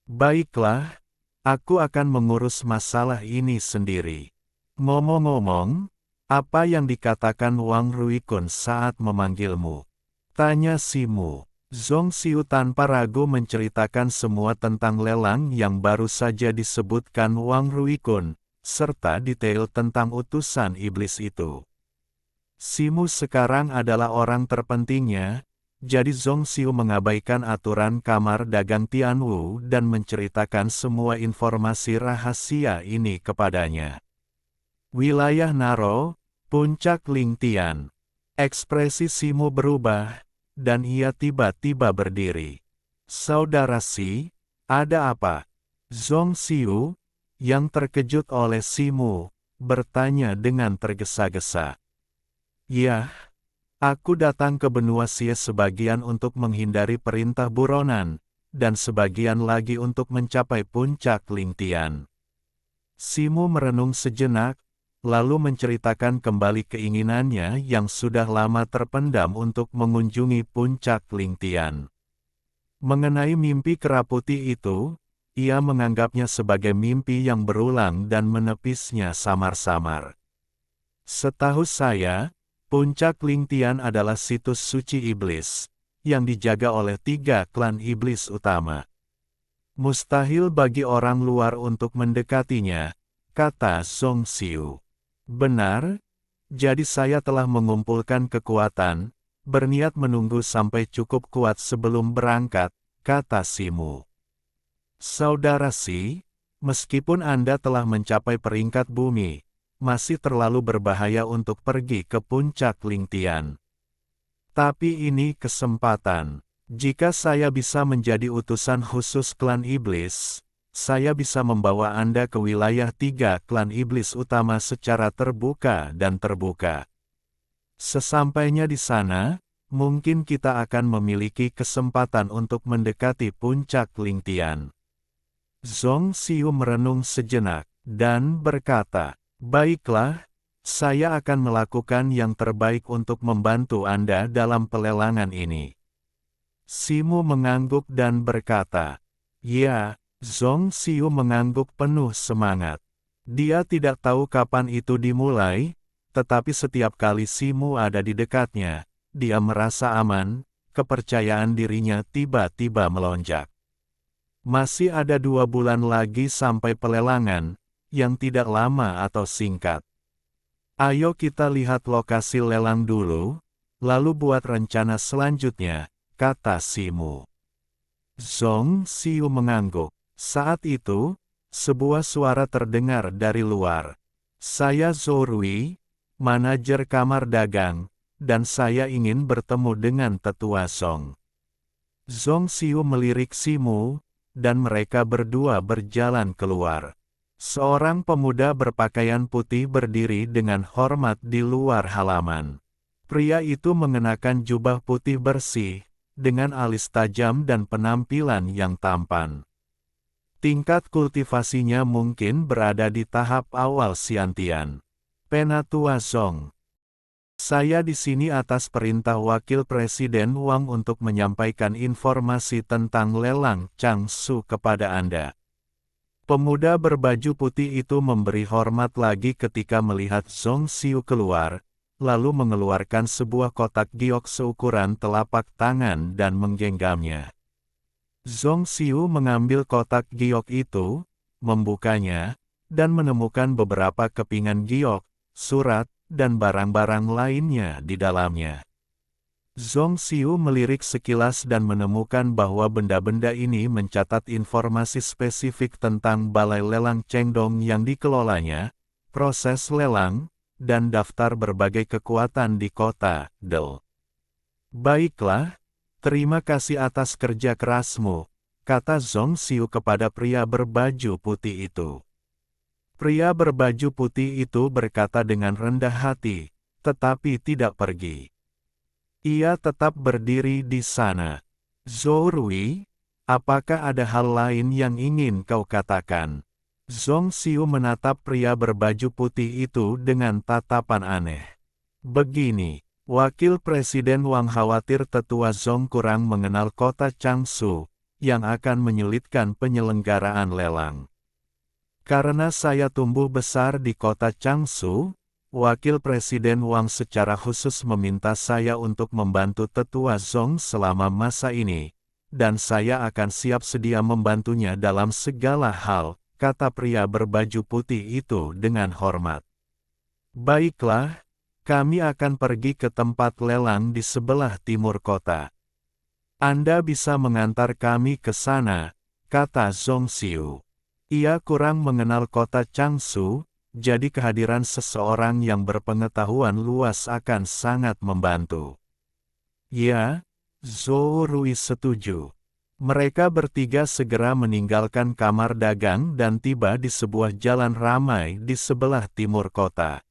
Baiklah, aku akan mengurus masalah ini sendiri. Ngomong-ngomong, apa yang dikatakan Wang Ruikun saat memanggilmu? Tanya Simu. Zhong Xiu tanpa ragu menceritakan semua tentang lelang yang baru saja disebutkan Wang Ruikun, serta detail tentang utusan iblis itu. Simu sekarang adalah orang terpentingnya, Jadi Zhong Xiu mengabaikan aturan kamar dagang Tianwu dan menceritakan semua informasi rahasia ini kepadanya. Wilayah Naro, Puncak Lingtian. Ekspresi Simu berubah, dan ia tiba-tiba berdiri. Saudara Si, ada apa? Zhong Xiu, yang terkejut oleh Simu, bertanya dengan tergesa-gesa. Ya, aku datang ke benua Xie sebagian untuk menghindari perintah buronan, dan sebagian lagi untuk mencapai puncak Lingtian. Simu merenung sejenak, lalu menceritakan kembali keinginannya yang sudah lama terpendam untuk mengunjungi puncak Lingtian. Mengenai mimpi kera putih itu, ia menganggapnya sebagai mimpi yang berulang dan menepisnya samar-samar. Setahu saya, Puncak Lingtian adalah situs suci iblis, yang dijaga oleh 3 klan iblis utama. Mustahil bagi orang luar untuk mendekatinya, kata Zhong Xiu. Benar, jadi saya telah mengumpulkan kekuatan, berniat menunggu sampai cukup kuat sebelum berangkat, kata Simu. Saudara Si, meskipun Anda telah mencapai peringkat bumi, masih terlalu berbahaya untuk pergi ke puncak Lingtian. Tapi ini kesempatan. Jika saya bisa menjadi utusan khusus klan iblis, saya bisa membawa Anda ke wilayah 3 klan iblis utama secara terbuka dan terbuka. Sesampainya di sana, mungkin kita akan memiliki kesempatan untuk mendekati puncak Lingtian. Zhong Xiu merenung sejenak, dan berkata, baiklah, saya akan melakukan yang terbaik untuk membantu Anda dalam pelelangan ini. Simu mengangguk dan berkata, ya, Zhong Xiu mengangguk penuh semangat. Dia tidak tahu kapan itu dimulai, tetapi setiap kali Simu ada di dekatnya, dia merasa aman, kepercayaan dirinya tiba-tiba melonjak. Masih ada 2 bulan lagi sampai pelelangan, yang tidak lama atau singkat. Ayo kita lihat lokasi lelang dulu, lalu buat rencana selanjutnya, kata Simu. Zhong Xiu mengangguk. Saat itu, sebuah suara terdengar dari luar. Saya Zhou Rui, manajer kamar dagang, dan saya ingin bertemu dengan tetua Song. Zhong Xiu melirik Simu, dan mereka berdua berjalan keluar. Seorang pemuda berpakaian putih berdiri dengan hormat di luar halaman. Pria itu mengenakan jubah putih bersih, dengan alis tajam dan penampilan yang tampan. Tingkat kultivasinya mungkin berada di tahap awal Xiantian. Penatua Song. Saya di sini atas perintah Wakil Presiden Wang untuk menyampaikan informasi tentang lelang Changsu kepada Anda. Pemuda berbaju putih itu memberi hormat lagi ketika melihat Zhong Xiu keluar, lalu mengeluarkan sebuah kotak giok seukuran telapak tangan dan menggenggamnya. Zhong Xiu mengambil kotak giok itu, membukanya, dan menemukan beberapa kepingan giok, surat, dan barang-barang lainnya di dalamnya. Zhong Xiu melirik sekilas dan menemukan bahwa benda-benda ini mencatat informasi spesifik tentang balai lelang Chengdong yang dikelolanya, proses lelang, dan daftar berbagai kekuatan di kota Del. Baiklah, terima kasih atas kerja kerasmu, kata Zhong Xiu kepada pria berbaju putih itu. Pria berbaju putih itu berkata dengan rendah hati, tetapi tidak pergi. Ia tetap berdiri di sana. Zhou Rui, apakah ada hal lain yang ingin kau katakan? Zhong Xiu menatap pria berbaju putih itu dengan tatapan aneh. Begini, Wakil Presiden Wang khawatir tetua Zhong kurang mengenal kota Changsu, yang akan menyulitkan penyelenggaraan lelang. Karena saya tumbuh besar di kota Changsu, Wakil Presiden Wang secara khusus meminta saya untuk membantu tetua Zhong selama masa ini, dan saya akan siap sedia membantunya dalam segala hal, kata pria berbaju putih itu dengan hormat. Baiklah, kami akan pergi ke tempat lelang di sebelah timur kota. Anda bisa mengantar kami ke sana, kata Zhong Xiu. Ia kurang mengenal kota Changsu, jadi kehadiran seseorang yang berpengetahuan luas akan sangat membantu. Ya, Zhou Rui setuju. Mereka bertiga segera meninggalkan kamar dagang dan tiba di sebuah jalan ramai di sebelah timur kota.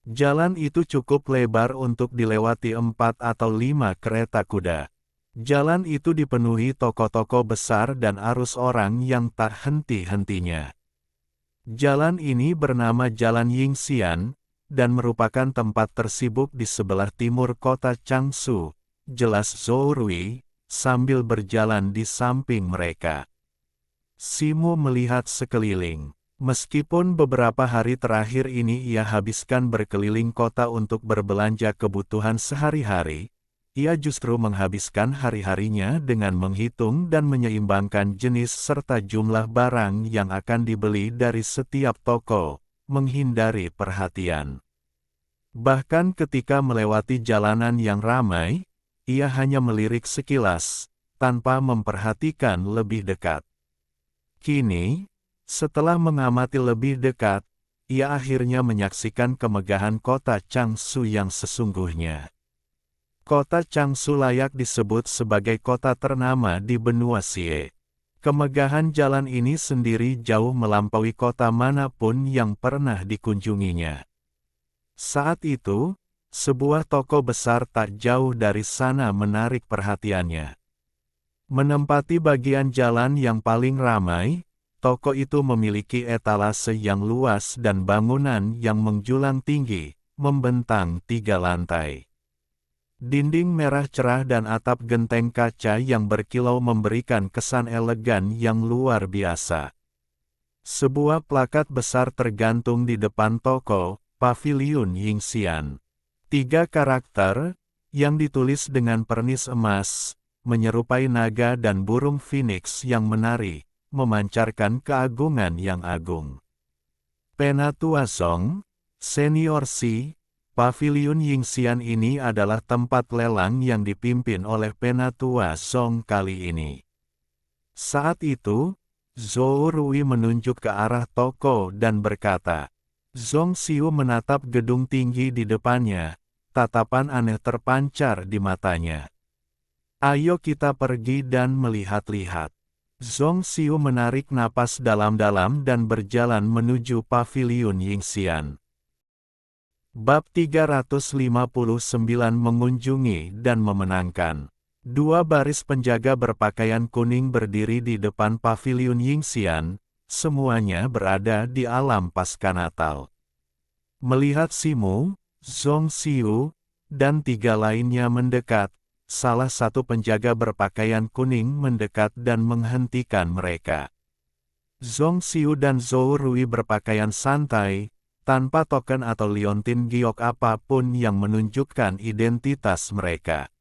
Jalan itu cukup lebar untuk dilewati 4 atau 5 kereta kuda. Jalan itu dipenuhi toko-toko besar dan arus orang yang tak henti-hentinya. Jalan ini bernama Jalan Yingxian, dan merupakan tempat tersibuk di sebelah timur kota Changsu, jelas Zhou Rui, sambil berjalan di samping mereka. Simu melihat sekeliling. Meskipun beberapa hari terakhir ini ia habiskan berkeliling kota untuk berbelanja kebutuhan sehari-hari, ia justru menghabiskan hari-harinya dengan menghitung dan menyeimbangkan jenis serta jumlah barang yang akan dibeli dari setiap toko, menghindari perhatian. Bahkan ketika melewati jalanan yang ramai, ia hanya melirik sekilas, tanpa memperhatikan lebih dekat. Kini, setelah mengamati lebih dekat, ia akhirnya menyaksikan kemegahan kota Changsu yang sesungguhnya. Kota Changsu layak disebut sebagai kota ternama di benua Xie. Kemegahan jalan ini sendiri jauh melampaui kota manapun yang pernah dikunjunginya. Saat itu, sebuah toko besar tak jauh dari sana menarik perhatiannya. Menempati bagian jalan yang paling ramai, toko itu memiliki etalase yang luas dan bangunan yang menjulang tinggi, membentang 3 lantai. Dinding merah cerah dan atap genteng kaca yang berkilau memberikan kesan elegan yang luar biasa. Sebuah plakat besar tergantung di depan toko, Paviliun Yingxian. 3 karakter, yang ditulis dengan pernis emas, menyerupai naga dan burung phoenix yang menari, memancarkan keagungan yang agung. Penatua Zhong, Senior Si, Paviliun Yingxian ini adalah tempat lelang yang dipimpin oleh Penatua Zhong kali ini. Saat itu, Zhou Rui menunjuk ke arah toko dan berkata, Zhong Xiu menatap gedung tinggi di depannya, tatapan aneh terpancar di matanya. Ayo kita pergi dan melihat-lihat. Zhong Xiu menarik napas dalam-dalam dan berjalan menuju Paviliun Yingxian. Bab 359 mengunjungi dan memenangkan. 2 baris penjaga berpakaian kuning berdiri di depan Paviliun Yingxian, semuanya berada di alam pasca Natal. Melihat Simu, Zhong Xiu, dan 3 lainnya mendekat, salah satu penjaga berpakaian kuning mendekat dan menghentikan mereka. Zhong Xiu dan Zhou Rui berpakaian santai, tanpa token atau liontin giok apapun yang menunjukkan identitas mereka.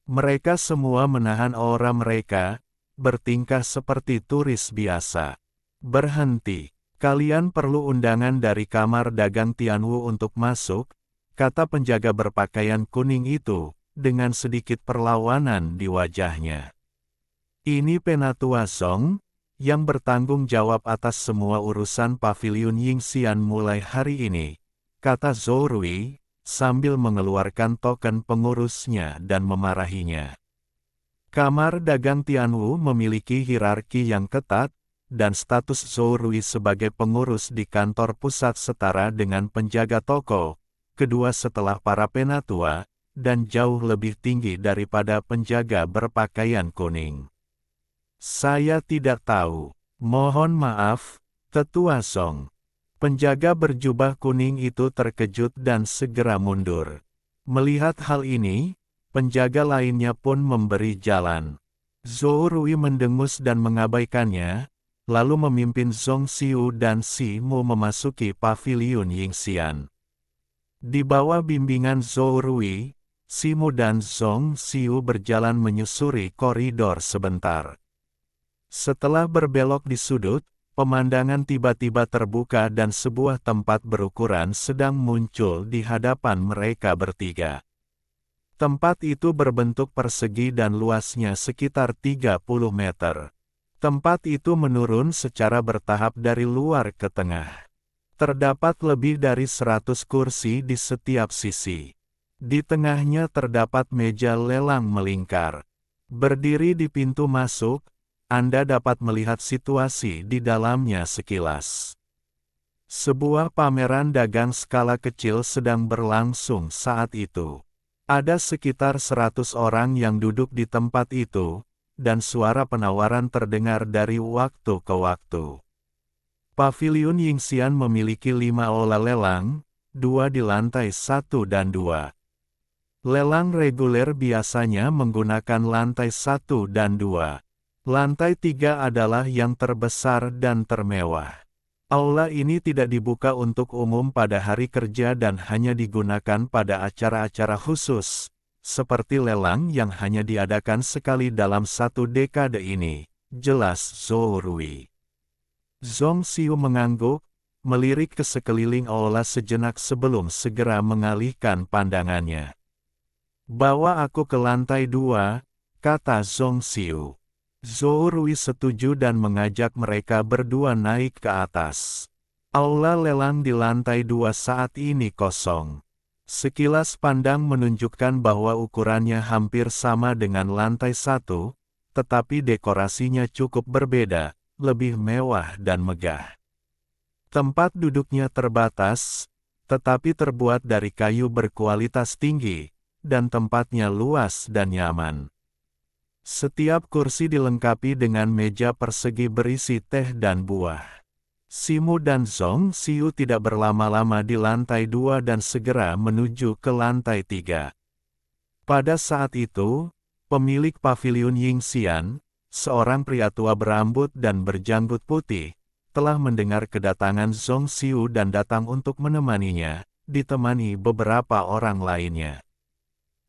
Mereka semua menahan aura mereka, bertingkah seperti turis biasa. Berhenti, kalian perlu undangan dari kamar dagang Tianwu untuk masuk, kata penjaga berpakaian kuning itu, dengan sedikit perlawanan di wajahnya. Ini Penatua Zhong, yang bertanggung jawab atas semua urusan Paviliun Yingxian mulai hari ini, kata Zhou Rui, sambil mengeluarkan token pengurusnya dan memarahinya. Kamar dagang Tianwu memiliki hierarki yang ketat, dan status Zhou Rui sebagai pengurus di kantor pusat setara dengan penjaga toko, kedua setelah para penatua, dan jauh lebih tinggi daripada penjaga berpakaian kuning. Saya tidak tahu. Mohon maaf, Tetua Zhong. Penjaga berjubah kuning itu terkejut dan segera mundur. Melihat hal ini, penjaga lainnya pun memberi jalan. Zhou Rui mendengus dan mengabaikannya, lalu memimpin Zhong Xiu dan Si Mu memasuki Paviliun Yingxian. Di bawah bimbingan Zhou Rui, Si Mu dan Zhong Xiu berjalan menyusuri koridor sebentar. Setelah berbelok di sudut, pemandangan tiba-tiba terbuka dan sebuah tempat berukuran sedang muncul di hadapan mereka bertiga. Tempat itu berbentuk persegi dan luasnya sekitar 30 meter. Tempat itu menurun secara bertahap dari luar ke tengah. Terdapat lebih dari 100 kursi di setiap sisi. Di tengahnya terdapat meja lelang melingkar. Berdiri di pintu masuk, Anda dapat melihat situasi di dalamnya sekilas. Sebuah pameran dagang skala kecil sedang berlangsung saat itu. Ada sekitar 100 orang yang duduk di tempat itu, dan suara penawaran terdengar dari waktu ke waktu. Paviliun Yingxian memiliki 5 aula lelang, 2 di lantai 1 dan 2. Lelang reguler biasanya menggunakan lantai 1 dan 2. Lantai 3 adalah yang terbesar dan termewah. Aula ini tidak dibuka untuk umum pada hari kerja dan hanya digunakan pada acara-acara khusus, seperti lelang yang hanya diadakan sekali dalam 1 dekade ini, jelas Zhou Rui. Zhong Xiu mengangguk, melirik ke sekeliling aula sejenak sebelum segera mengalihkan pandangannya. "Bawa aku ke lantai 2, kata Zhong Xiu. Zhou Rui setuju dan mengajak mereka berdua naik ke atas. Aula lelang di lantai 2 saat ini kosong. Sekilas pandang menunjukkan bahwa ukurannya hampir sama dengan lantai 1, tetapi dekorasinya cukup berbeda, lebih mewah dan megah. Tempat duduknya terbatas, tetapi terbuat dari kayu berkualitas tinggi, dan tempatnya luas dan nyaman. Setiap kursi dilengkapi dengan meja persegi berisi teh dan buah. Simu dan Zhong Xiu tidak berlama-lama di lantai 2 dan segera menuju ke lantai 3. Pada saat itu, pemilik paviliun Yingxian, seorang pria tua berambut dan berjanggut putih, telah mendengar kedatangan Zhong Xiu dan datang untuk menemaninya, ditemani beberapa orang lainnya.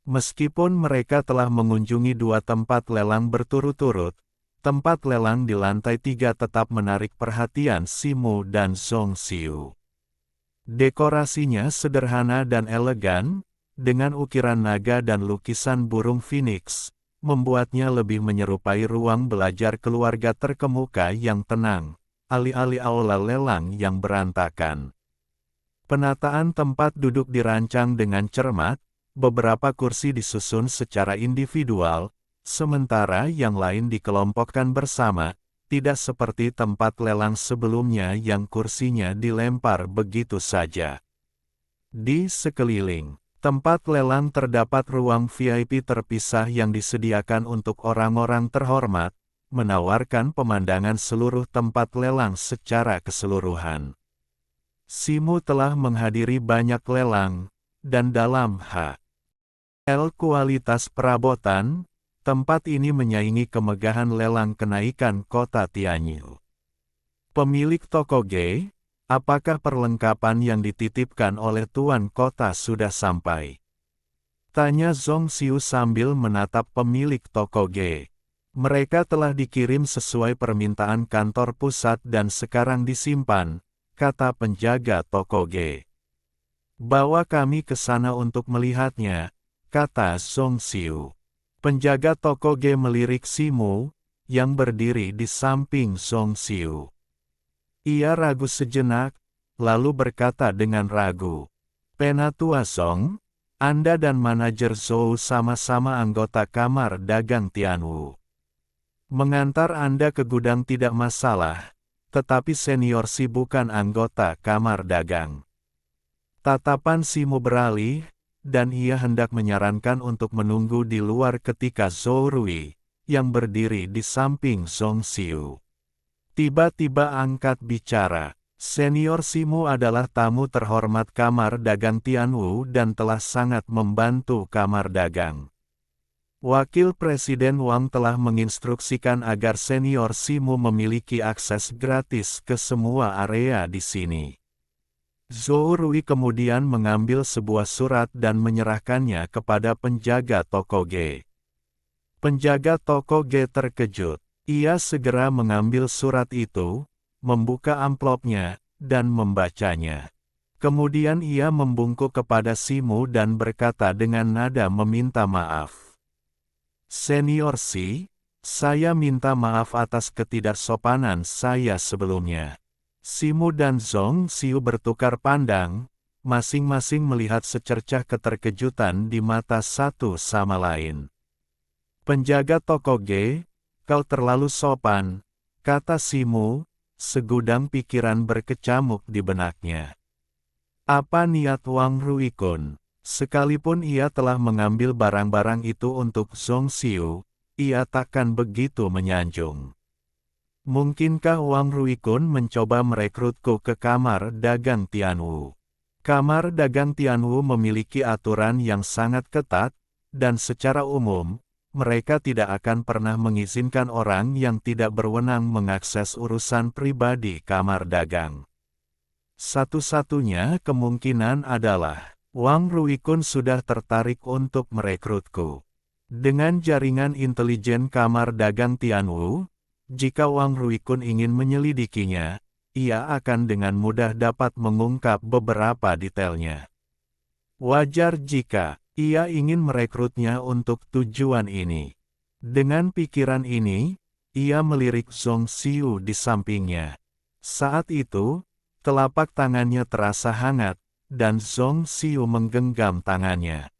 Meskipun mereka telah mengunjungi 2 tempat lelang berturut-turut, tempat lelang di lantai 3 tetap menarik perhatian Simu dan Zhong Xiu. Dekorasinya sederhana dan elegan, dengan ukiran naga dan lukisan burung phoenix, membuatnya lebih menyerupai ruang belajar keluarga terkemuka yang tenang, alih-alih aula lelang yang berantakan. Penataan tempat duduk dirancang dengan cermat. Beberapa kursi disusun secara individual, sementara yang lain dikelompokkan bersama, tidak seperti tempat lelang sebelumnya yang kursinya dilempar begitu saja. Di sekeliling tempat lelang terdapat ruang VIP terpisah yang disediakan untuk orang-orang terhormat, menawarkan pemandangan seluruh tempat lelang secara keseluruhan. Simu telah menghadiri banyak lelang, dan dalam hal kualitas perabotan, tempat ini menyaingi kemegahan lelang kenaikan kota Tianyu. Pemilik toko Ge, apakah perlengkapan yang dititipkan oleh tuan kota sudah sampai? Tanya Zhong Xiu sambil menatap pemilik toko Ge. Mereka telah dikirim sesuai permintaan kantor pusat dan sekarang disimpan, kata penjaga toko Ge. Bawa kami ke sana untuk melihatnya, kata Zhong Xiu. Penjaga toko Ge melirik Simu, yang berdiri di samping Zhong Xiu. Ia ragu sejenak, lalu berkata dengan ragu, "Penatua Zhong, Anda dan manajer Zhou sama-sama anggota kamar dagang Tianwu. Mengantar Anda ke gudang tidak masalah, tetapi senior Si bukan anggota kamar dagang." Tatapan Simu beralih, dan ia hendak menyarankan untuk menunggu di luar ketika Zhou Rui, yang berdiri di samping Zhong Xiu, tiba-tiba angkat bicara. Senior Simu adalah tamu terhormat kamar dagang Tianwu dan telah sangat membantu kamar dagang. Wakil Presiden Wang telah menginstruksikan agar senior Simu memiliki akses gratis ke semua area di sini. Zhou Rui kemudian mengambil sebuah surat dan menyerahkannya kepada penjaga toko Ge. Penjaga toko Ge terkejut. Ia segera mengambil surat itu, membuka amplopnya, dan membacanya. Kemudian ia membungkuk kepada Simu dan berkata dengan nada meminta maaf. Senior Si, saya minta maaf atas ketidaksopanan saya sebelumnya. Simu dan Zhong Xiu bertukar pandang, masing-masing melihat secercah keterkejutan di mata satu sama lain. Penjaga toko Ge, kau terlalu sopan, kata Simu, segudang pikiran berkecamuk di benaknya. Apa niat Wang Ruikun? Sekalipun ia telah mengambil barang-barang itu untuk Zhong Xiu, ia takkan begitu menyanjung. Mungkinkah Wang Ruikun mencoba merekrutku ke kamar dagang Tianwu? Kamar dagang Tianwu memiliki aturan yang sangat ketat, dan secara umum, mereka tidak akan pernah mengizinkan orang yang tidak berwenang mengakses urusan pribadi kamar dagang. Satu-satunya kemungkinan adalah, Wang Ruikun sudah tertarik untuk merekrutku. Dengan jaringan intelijen kamar dagang Tianwu, jika Wang Ruikun ingin menyelidikinya, ia akan dengan mudah dapat mengungkap beberapa detailnya. Wajar jika ia ingin merekrutnya untuk tujuan ini. Dengan pikiran ini, ia melirik Zhong Xiu di sampingnya. Saat itu, telapak tangannya terasa hangat, dan Zhong Xiu menggenggam tangannya.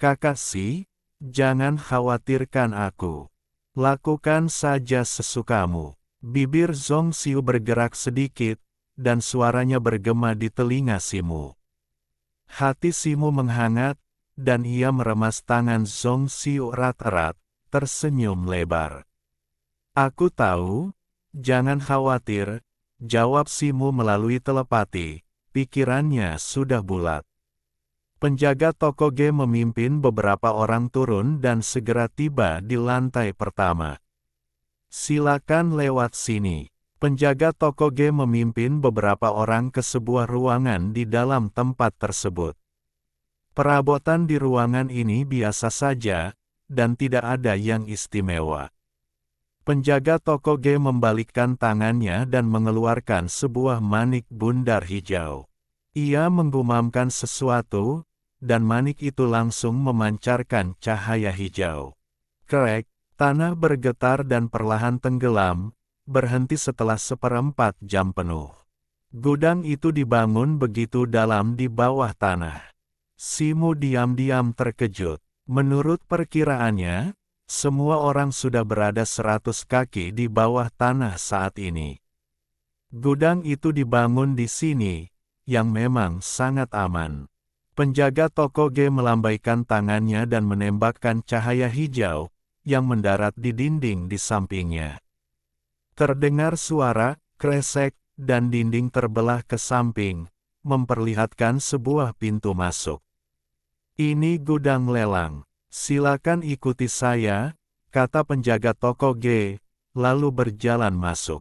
Kakak Si, jangan khawatirkan aku. Lakukan saja sesukamu. Bibir Zhong Xiu bergerak sedikit, dan suaranya bergema di telinga Simu. Hati Simu menghangat, dan ia meremas tangan Zhong Xiu erat-erat, tersenyum lebar. Aku tahu, jangan khawatir, jawab Simu melalui telepati, pikirannya sudah bulat. Penjaga toko Ge memimpin beberapa orang turun dan segera tiba di lantai pertama. Silakan lewat sini. Penjaga toko Ge memimpin beberapa orang ke sebuah ruangan di dalam tempat tersebut. Perabotan di ruangan ini biasa saja, dan tidak ada yang istimewa. Penjaga toko Ge membalikkan tangannya dan mengeluarkan sebuah manik bundar hijau. Ia menggumamkan sesuatu, dan manik itu langsung memancarkan cahaya hijau. Krek, tanah bergetar dan perlahan tenggelam, berhenti setelah 1/4 jam penuh. Gudang itu dibangun begitu dalam di bawah tanah. Simu diam-diam terkejut. Menurut perkiraannya, semua orang sudah berada 100 kaki di bawah tanah saat ini. Gudang itu dibangun di sini, yang memang sangat aman. Penjaga toko Ge melambaikan tangannya dan menembakkan cahaya hijau, yang mendarat di dinding di sampingnya. Terdengar suara, kresek, dan dinding terbelah ke samping, memperlihatkan sebuah pintu masuk. Ini gudang lelang. Silakan ikuti saya, kata penjaga toko Ge, lalu berjalan masuk.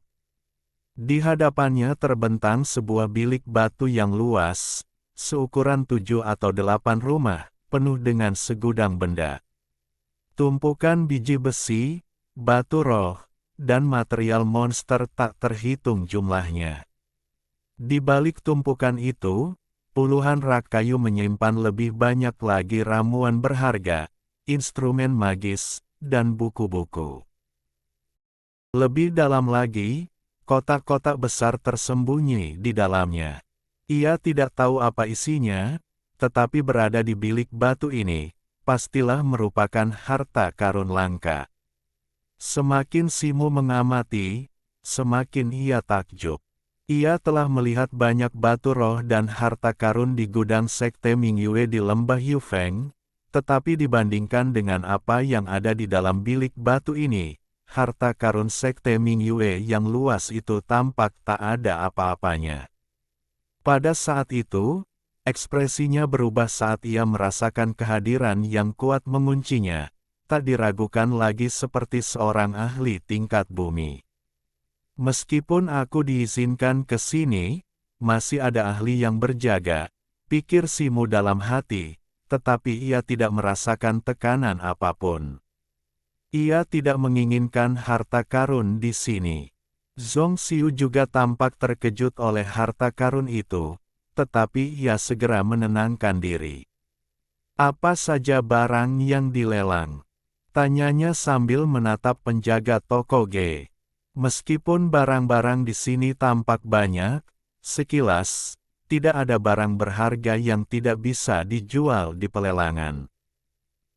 Di hadapannya terbentang sebuah bilik batu yang luas, seukuran 7 atau 8 rumah, penuh dengan segudang benda. Tumpukan biji besi, batu roh, dan material monster tak terhitung jumlahnya. Di balik tumpukan itu, puluhan rak kayu menyimpan lebih banyak lagi ramuan berharga, instrumen magis, dan buku-buku. Lebih dalam lagi, kotak-kotak besar tersembunyi di dalamnya. Ia tidak tahu apa isinya, tetapi berada di bilik batu ini, pastilah merupakan harta karun langka. Semakin Simu mengamati, semakin ia takjub. Ia telah melihat banyak batu roh dan harta karun di gudang sekte Mingyue di lembah Yufeng, tetapi dibandingkan dengan apa yang ada di dalam bilik batu ini, harta karun sekte Mingyue yang luas itu tampak tak ada apa-apanya. Pada saat itu, ekspresinya berubah saat ia merasakan kehadiran yang kuat menguncinya, tak diragukan lagi seperti seorang ahli tingkat bumi. Meskipun aku diizinkan ke sini, masih ada ahli yang berjaga, pikir Simu dalam hati, tetapi ia tidak merasakan tekanan apapun. Ia tidak menginginkan harta karun di sini. Zhong Xiu juga tampak terkejut oleh harta karun itu, tetapi ia segera menenangkan diri. Apa saja barang yang dilelang? Tanyanya sambil menatap penjaga toko G. Meskipun barang-barang di sini tampak banyak, sekilas, tidak ada barang berharga yang tidak bisa dijual di pelelangan.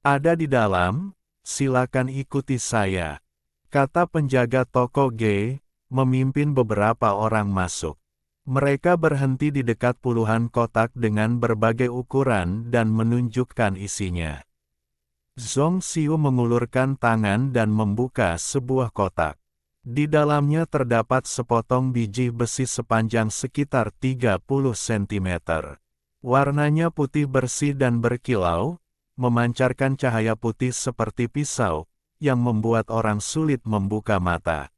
Ada di dalam, silakan ikuti saya, kata penjaga toko G, memimpin beberapa orang masuk. Mereka berhenti di dekat puluhan kotak dengan berbagai ukuran dan menunjukkan isinya. Zhong Xiu mengulurkan tangan dan membuka sebuah kotak. Di dalamnya terdapat sepotong biji besi sepanjang sekitar 30 cm. Warnanya putih bersih dan berkilau, memancarkan cahaya putih seperti pisau, yang membuat orang sulit membuka mata.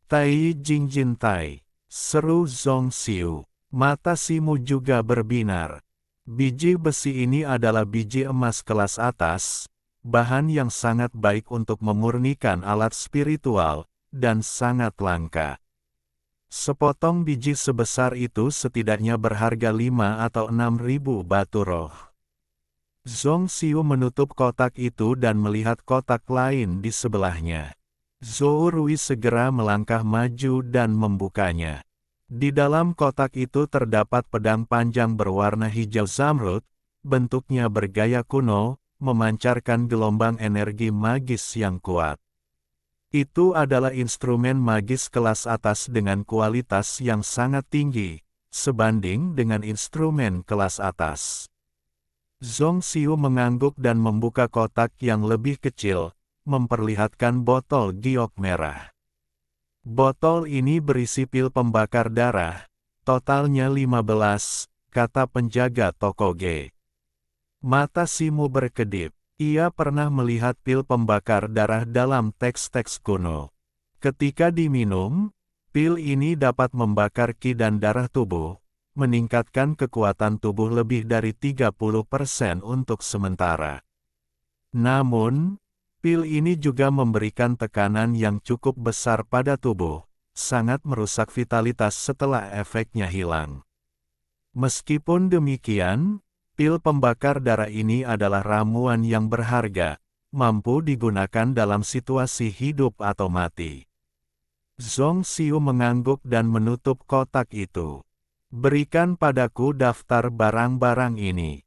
Tai Jingjin Tai, seru Zhong Xiu. Mata Simu juga berbinar. Biji besi ini adalah biji emas kelas atas, bahan yang sangat baik untuk memurnikan alat spiritual, dan sangat langka. Sepotong biji sebesar itu setidaknya berharga 5 atau 6.000 batu roh. Zhong Xiu menutup kotak itu dan melihat kotak lain di sebelahnya. Zhou Rui segera melangkah maju dan membukanya. Di dalam kotak itu terdapat pedang panjang berwarna hijau zamrud, bentuknya bergaya kuno, memancarkan gelombang energi magis yang kuat. Itu adalah instrumen magis kelas atas dengan kualitas yang sangat tinggi, sebanding dengan instrumen kelas atas. Zhong Xiu mengangguk dan membuka kotak yang lebih kecil, memperlihatkan botol giok merah. Botol ini berisi pil pembakar darah, totalnya 15, kata penjaga toko G. Mata Simu berkedip. Ia pernah melihat pil pembakar darah dalam teks-teks kuno. Ketika diminum, pil ini dapat membakar ki dan darah tubuh, meningkatkan kekuatan tubuh lebih dari 30% untuk sementara. Namun, pil ini juga memberikan tekanan yang cukup besar pada tubuh, sangat merusak vitalitas setelah efeknya hilang. Meskipun demikian, pil pembakar darah ini adalah ramuan yang berharga, mampu digunakan dalam situasi hidup atau mati. Zhong Xiu mengangguk dan menutup kotak itu. Berikan padaku daftar barang-barang ini.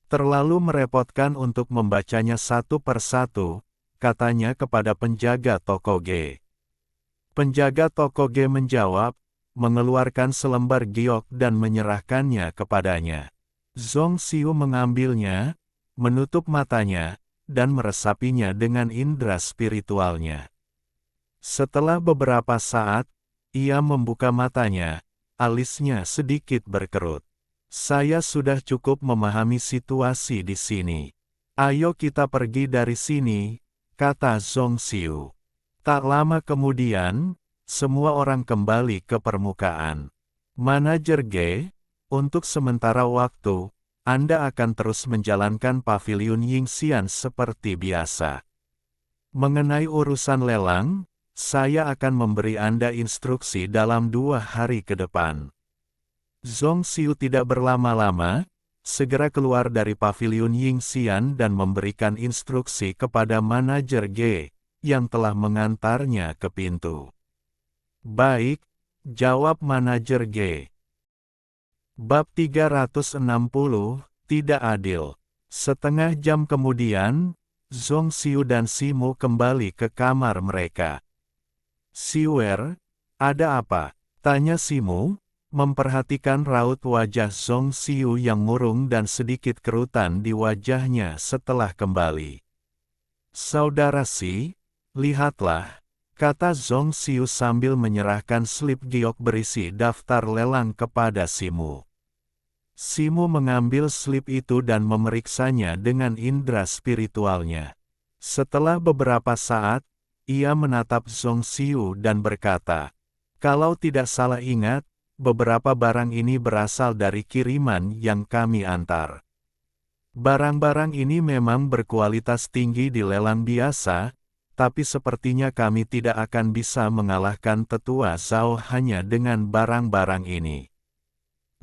Terlalu merepotkan untuk membacanya satu persatu, katanya kepada penjaga toko G. Penjaga toko G menjawab, mengeluarkan selembar giok dan menyerahkannya kepadanya. Zhong Xiu mengambilnya, menutup matanya, dan meresapinya dengan indera spiritualnya. Setelah beberapa saat, ia membuka matanya, alisnya sedikit berkerut. Saya sudah cukup memahami situasi di sini. Ayo kita pergi dari sini, kata Zhong Xiu. Tak lama kemudian, semua orang kembali ke permukaan. Manajer G, untuk sementara waktu, Anda akan terus menjalankan pavilion Yingxian seperti biasa. Mengenai urusan lelang, saya akan memberi Anda instruksi dalam 2 hari ke depan. Zhong Xiu tidak berlama-lama, segera keluar dari pavilion Yingxian dan memberikan instruksi kepada manajer G, yang telah mengantarnya ke pintu. Baik, jawab manajer G. Bab 360, tidak adil. Setengah jam kemudian, Zhong Xiu dan Simu kembali ke kamar mereka. Siwer, ada apa? Tanya Simu, memperhatikan raut wajah Zhong Xiu yang murung dan sedikit kerutan di wajahnya setelah kembali. Saudara Si, lihatlah, kata Zhong Xiu sambil menyerahkan slip giok berisi daftar lelang kepada Simu. Simu mengambil slip itu dan memeriksanya dengan indera spiritualnya. Setelah beberapa saat, ia menatap Zhong Xiu dan berkata, kalau tidak salah ingat, beberapa barang ini berasal dari kiriman yang kami antar. Barang-barang ini memang berkualitas tinggi di lelang biasa, tapi sepertinya kami tidak akan bisa mengalahkan tetua Zhao hanya dengan barang-barang ini.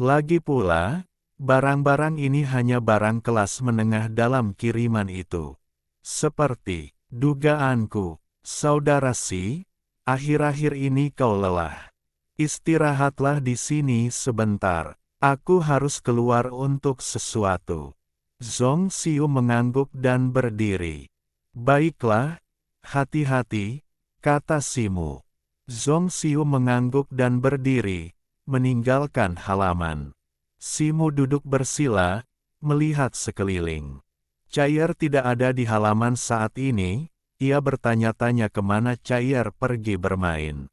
Lagi pula, barang-barang ini hanya barang kelas menengah dalam kiriman itu. Seperti dugaanku, saudara Si, akhir-akhir ini kau lelah. Istirahatlah di sini sebentar. Aku harus keluar untuk sesuatu. Zhong Xiu mengangguk dan berdiri. Baiklah, hati-hati, kata Simu. Zhong Xiu mengangguk dan berdiri, meninggalkan halaman. Simu duduk bersila, melihat sekeliling. Cair tidak ada di halaman saat ini, ia bertanya-tanya kemana Cair pergi bermain.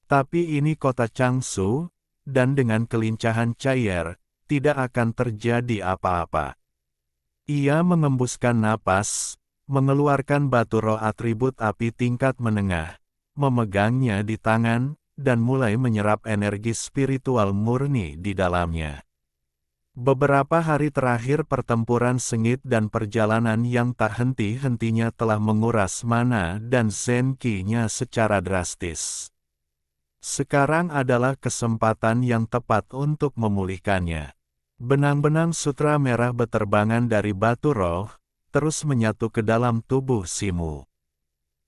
Tapi ini kota Changsu, dan dengan kelincahan Cair, tidak akan terjadi apa-apa. Ia mengembuskan napas, mengeluarkan batu roh atribut api tingkat menengah, memegangnya di tangan, dan mulai menyerap energi spiritual murni di dalamnya. Beberapa hari terakhir pertempuran sengit dan perjalanan yang tak henti-hentinya telah menguras mana dan zenki-nya secara drastis. Sekarang adalah kesempatan yang tepat untuk memulihkannya. Benang-benang sutra merah beterbangan dari batu roh, terus menyatu ke dalam tubuh Simu.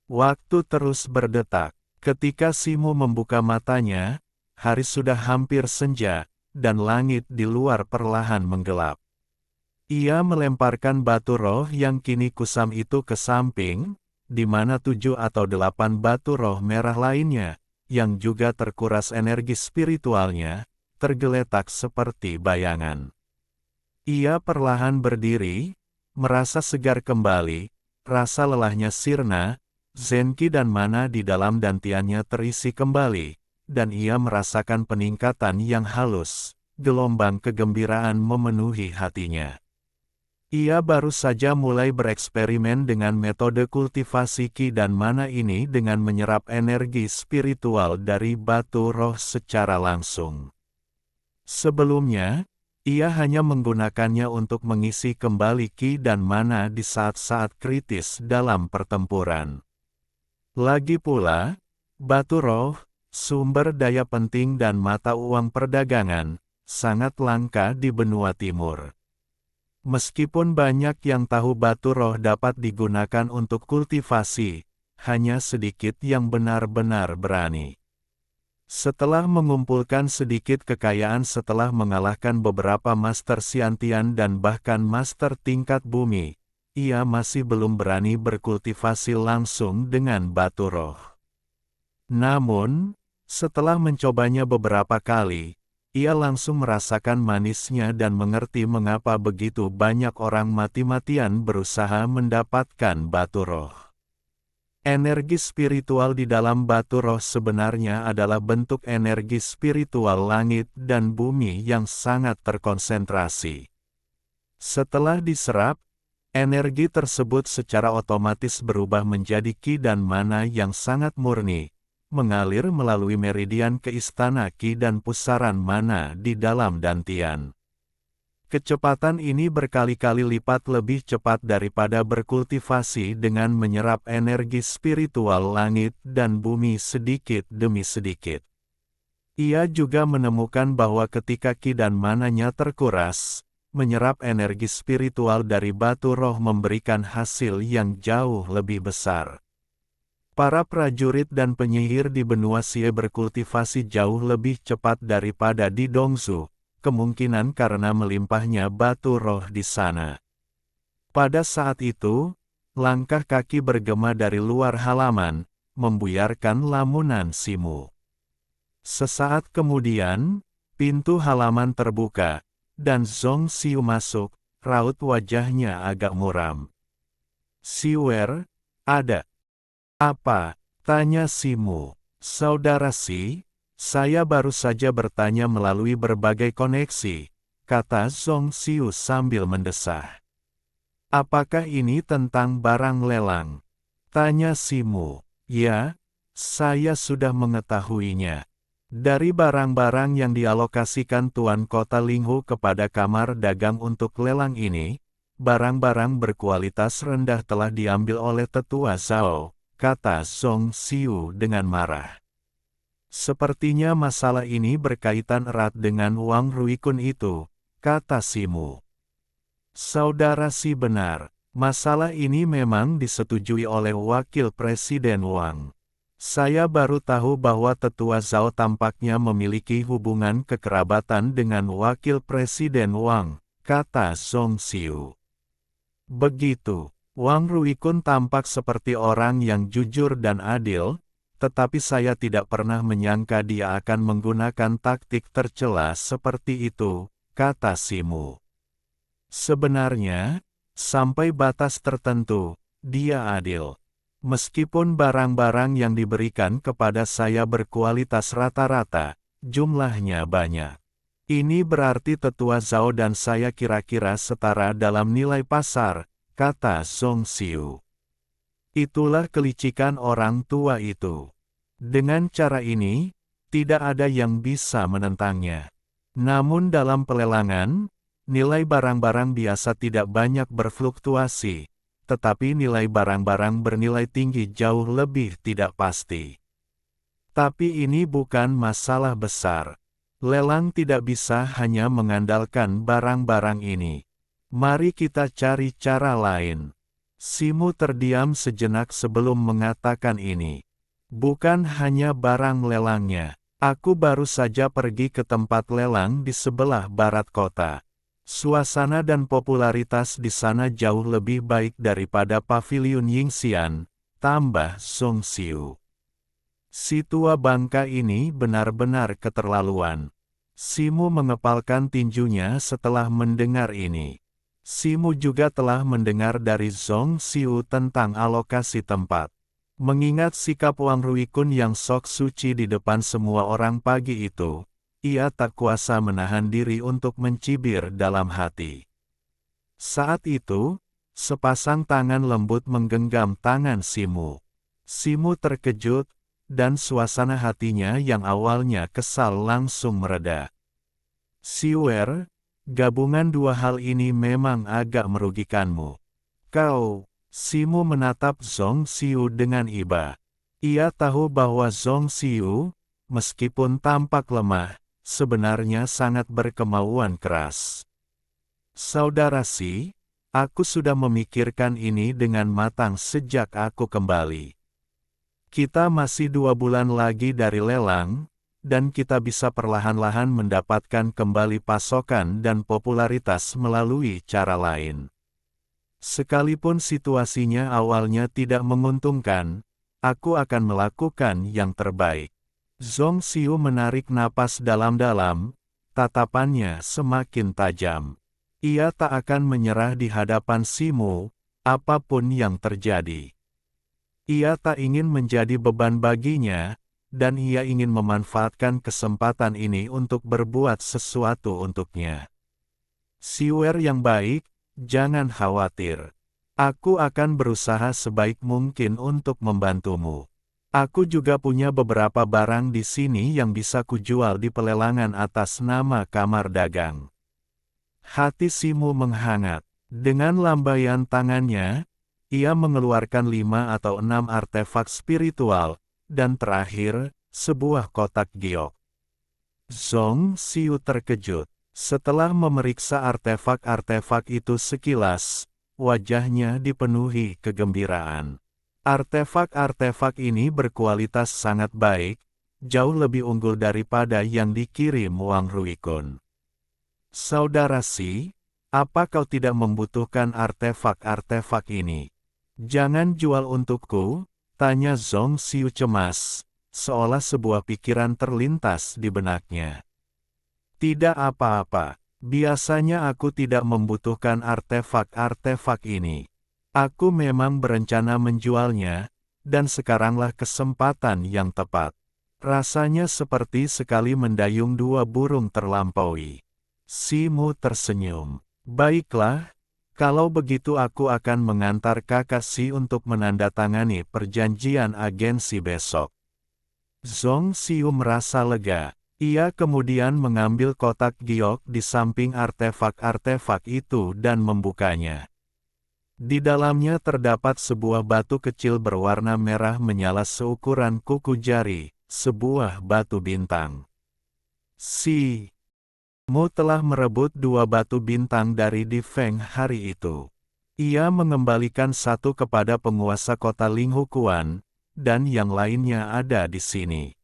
Waktu terus berdetak. Ketika Simu membuka matanya, hari sudah hampir senja, dan langit di luar perlahan menggelap. Ia melemparkan batu roh yang kini kusam itu ke samping, di mana 7 atau 8 batu roh merah lainnya, yang juga terkuras energi spiritualnya, tergeletak seperti bayangan. Ia perlahan berdiri, merasa segar kembali, rasa lelahnya sirna, zenki dan mana di dalam dantiannya terisi kembali, dan ia merasakan peningkatan yang halus, gelombang kegembiraan memenuhi hatinya. Ia baru saja mulai bereksperimen dengan metode kultivasi ki dan mana ini dengan menyerap energi spiritual dari batu roh secara langsung. Sebelumnya, ia hanya menggunakannya untuk mengisi kembali ki dan mana di saat-saat kritis dalam pertempuran. Lagi pula, batu roh, sumber daya penting dan mata uang perdagangan, sangat langka di benua timur. Meskipun banyak yang tahu batu roh dapat digunakan untuk kultivasi, hanya sedikit yang benar-benar berani. Setelah mengumpulkan sedikit kekayaan setelah mengalahkan beberapa master Xiantian dan bahkan master tingkat bumi, ia masih belum berani berkultivasi langsung dengan batu roh. Namun, setelah mencobanya beberapa kali, ia langsung merasakan manisnya dan mengerti mengapa begitu banyak orang mati-matian berusaha mendapatkan batu roh. Energi spiritual di dalam batu roh sebenarnya adalah bentuk energi spiritual langit dan bumi yang sangat terkonsentrasi. Setelah diserap, energi tersebut secara otomatis berubah menjadi ki dan mana yang sangat murni, mengalir melalui meridian ke istana ki dan pusaran mana di dalam dantian. Kecepatan ini berkali-kali lipat lebih cepat daripada berkultivasi dengan menyerap energi spiritual langit dan bumi sedikit demi sedikit. Ia juga menemukan bahwa ketika ki dan mananya terkuras, menyerap energi spiritual dari batu roh memberikan hasil yang jauh lebih besar. Para prajurit dan penyihir di benua Xie berkultivasi jauh lebih cepat daripada di Dongzu, kemungkinan karena melimpahnya batu roh di sana. Pada saat itu, langkah kaki bergema dari luar halaman, membuyarkan lamunan Simu. Sesaat kemudian, pintu halaman terbuka, dan Zhong Xiu masuk, raut wajahnya agak muram. "Siwer, ada apa?" tanya Simu. "Saudara Si, saya baru saja bertanya melalui berbagai koneksi," kata Zhong Xiu sambil mendesah. "Apakah ini tentang barang lelang?" tanya Simu. "Ya, saya sudah mengetahuinya. Dari barang-barang yang dialokasikan Tuan Kota Linghu kepada kamar dagang untuk lelang ini, barang-barang berkualitas rendah telah diambil oleh tetua Zhao," kata Zhong Xiu dengan marah. Sepertinya masalah ini berkaitan erat dengan Wang Ruikun itu, kata Simu. Saudara Si benar, masalah ini memang disetujui oleh Wakil Presiden Wang. Saya baru tahu bahwa Tetua Zhao tampaknya memiliki hubungan kekerabatan dengan Wakil Presiden Wang, kata Zhong Xiu. Begitu, Wang Ruikun tampak seperti orang yang jujur dan adil, tetapi saya tidak pernah menyangka dia akan menggunakan taktik tercela seperti itu, kata Simu. Sebenarnya, sampai batas tertentu, dia adil. Meskipun barang-barang yang diberikan kepada saya berkualitas rata-rata, jumlahnya banyak. Ini berarti Tetua Zhao dan saya kira-kira setara dalam nilai pasar, kata Zhong Xiu. Itulah kelicikan orang tua itu. Dengan cara ini, tidak ada yang bisa menentangnya. Namun dalam pelelangan, nilai barang-barang biasa tidak banyak berfluktuasi, tetapi nilai barang-barang bernilai tinggi jauh lebih tidak pasti. Tapi ini bukan masalah besar. Lelang tidak bisa hanya mengandalkan barang-barang ini. Mari kita cari cara lain. Simu terdiam sejenak sebelum mengatakan ini. Bukan hanya barang lelangnya. Aku baru saja pergi ke tempat lelang di sebelah barat kota. Suasana dan popularitas di sana jauh lebih baik daripada paviliun Yingxian, tambah Zhong Xiu. Si tua bangka ini benar-benar keterlaluan. Simu mengepalkan tinjunya setelah mendengar ini. Simu juga telah mendengar dari Zhong Xiu tentang alokasi tempat. Mengingat sikap Wang Ruikun yang sok suci di depan semua orang pagi itu, ia tak kuasa menahan diri untuk mencibir dalam hati. Saat itu, sepasang tangan lembut menggenggam tangan Simu. Simu terkejut, dan suasana hatinya yang awalnya kesal langsung mereda. Siwer, gabungan dua hal ini memang agak merugikanmu. Kau, Simu menatap Zhong Xiu dengan iba. Ia tahu bahwa Zhong Xiu, meskipun tampak lemah, sebenarnya sangat berkemauan keras. Saudara Si, aku sudah memikirkan ini dengan matang sejak aku kembali. Kita masih 2 bulan lagi dari lelang, dan kita bisa perlahan-lahan mendapatkan kembali pasokan dan popularitas melalui cara lain. Sekalipun situasinya awalnya tidak menguntungkan, aku akan melakukan yang terbaik. Zhong Xiu menarik napas dalam-dalam, tatapannya semakin tajam. Ia tak akan menyerah di hadapan Simu, apapun yang terjadi. Ia tak ingin menjadi beban baginya, dan ia ingin memanfaatkan kesempatan ini untuk berbuat sesuatu untuknya. Siwer yang baik, jangan khawatir. Aku akan berusaha sebaik mungkin untuk membantumu. Aku juga punya beberapa barang di sini yang bisa kujual di pelelangan atas nama kamar dagang. Hati Simu menghangat. Dengan lambaian tangannya, ia mengeluarkan 5 atau 6 artefak spiritual, dan terakhir, sebuah kotak giok. Zhong Xiu terkejut. Setelah memeriksa artefak-artefak itu sekilas, wajahnya dipenuhi kegembiraan. Artefak-artefak ini berkualitas sangat baik, jauh lebih unggul daripada yang dikirim Wang Ruikun. Saudara Si, apa kau tidak membutuhkan artefak-artefak ini? Jangan jual untukku, tanya Zhong Xiu cemas, seolah sebuah pikiran terlintas di benaknya. Tidak apa-apa, biasanya aku tidak membutuhkan artefak-artefak ini. Aku memang berencana menjualnya, dan sekaranglah kesempatan yang tepat. Rasanya seperti sekali mendayung 2 burung terlampaui. Simu tersenyum. Baiklah, kalau begitu aku akan mengantar kakak Si untuk menandatangani perjanjian agensi besok. Zhong Xiu merasa lega. Ia kemudian mengambil kotak giok di samping artefak-artefak itu dan membukanya. Di dalamnya terdapat sebuah batu kecil berwarna merah menyala seukuran kuku jari, sebuah batu bintang. Si Mu telah merebut 2 batu bintang dari Di Feng hari itu. Ia mengembalikan satu kepada penguasa kota Linghukuan, dan yang lainnya ada di sini.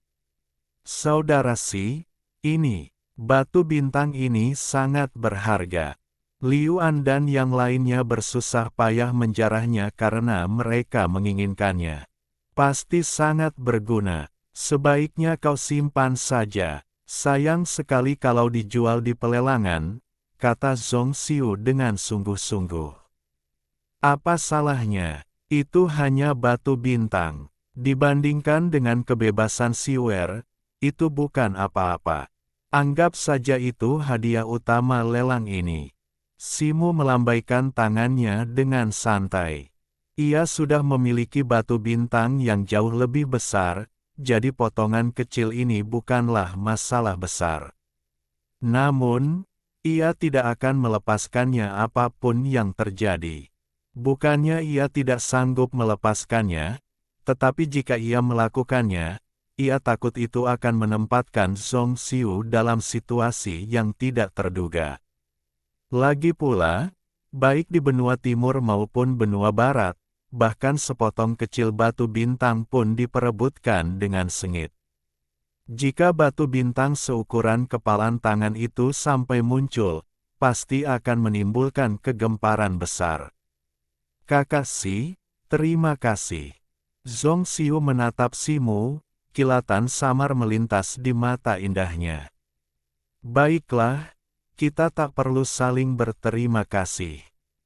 Saudara Si, ini, batu bintang ini sangat berharga. Liu An dan yang lainnya bersusah payah menjarahnya karena mereka menginginkannya. Pasti sangat berguna. Sebaiknya kau simpan saja. Sayang sekali kalau dijual di pelelangan, kata Zhong Xiu dengan sungguh-sungguh. Apa salahnya? Itu hanya batu bintang. Dibandingkan dengan kebebasan Siwer, itu bukan apa-apa. Anggap saja itu hadiah utama lelang ini. Simu melambaikan tangannya dengan santai. Ia sudah memiliki batu bintang yang jauh lebih besar, jadi potongan kecil ini bukanlah masalah besar. Namun, ia tidak akan melepaskannya apapun yang terjadi. Bukannya ia tidak sanggup melepaskannya, tetapi jika ia melakukannya, ia takut itu akan menempatkan Zhong Xiu dalam situasi yang tidak terduga. Lagi pula, baik di benua timur maupun benua barat, bahkan sepotong kecil batu bintang pun diperebutkan dengan sengit. Jika batu bintang seukuran kepalan tangan itu sampai muncul, pasti akan menimbulkan kegemparan besar. Kakak Si, terima kasih. Zhong Xiu menatap Simu, kilatan samar melintas di mata indahnya. Baiklah, kita tak perlu saling berterima kasih.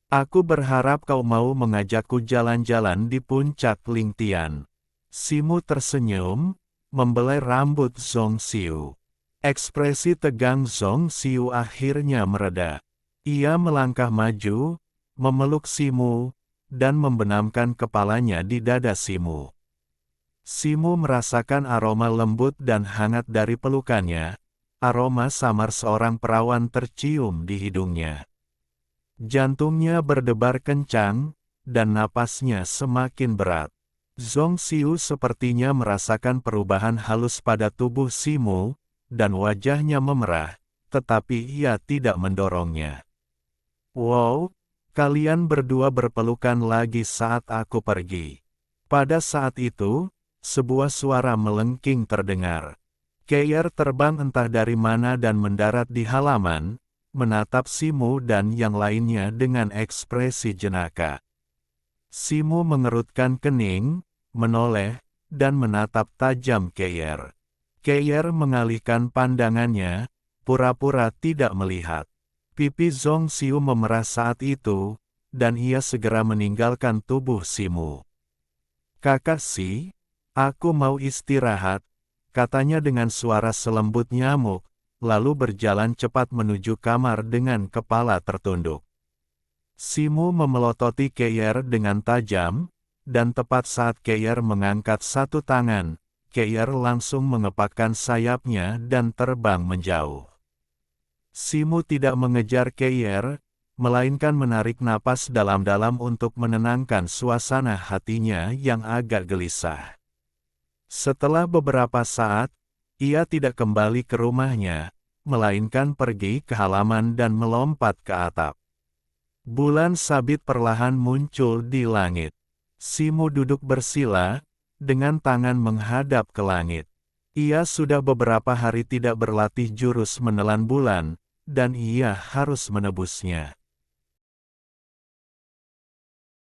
Aku berharap kau mau mengajakku jalan-jalan di puncak Lingtian. Simu tersenyum, membelai rambut Zhong Xiu. Ekspresi tegang Zhong Xiu akhirnya mereda. Ia melangkah maju, memeluk Simu, dan membenamkan kepalanya di dada Simu. Simu merasakan aroma lembut dan hangat dari pelukannya. Aroma samar seorang perawan tercium di hidungnya. Jantungnya berdebar kencang, dan napasnya semakin berat. Zhong Xiu sepertinya merasakan perubahan halus pada tubuh Simu, dan wajahnya memerah, tetapi ia tidak mendorongnya. Wow, kalian berdua berpelukan lagi saat aku pergi. Pada saat itu, sebuah suara melengking terdengar. Keir terbang entah dari mana dan mendarat di halaman, menatap Simu dan yang lainnya dengan ekspresi jenaka. Simu mengerutkan kening, menoleh, dan menatap tajam Keir. Keir mengalihkan pandangannya, pura-pura tidak melihat. Pipi Zhong Xiu memerah saat itu, dan ia segera meninggalkan tubuh Simu. Kakak Si, aku mau istirahat, katanya dengan suara selembut nyamuk, lalu berjalan cepat menuju kamar dengan kepala tertunduk. Simu memelototi Keir dengan tajam, dan tepat saat Keir mengangkat satu tangan, Keir langsung mengepakkan sayapnya dan terbang menjauh. Simu tidak mengejar Keir, melainkan menarik napas dalam-dalam untuk menenangkan suasana hatinya yang agak gelisah. Setelah beberapa saat, ia tidak kembali ke rumahnya, melainkan pergi ke halaman dan melompat ke atap. Bulan sabit perlahan muncul di langit. Simu duduk bersila, dengan tangan menghadap ke langit. Ia sudah beberapa hari tidak berlatih jurus menelan bulan, dan ia harus menebusnya.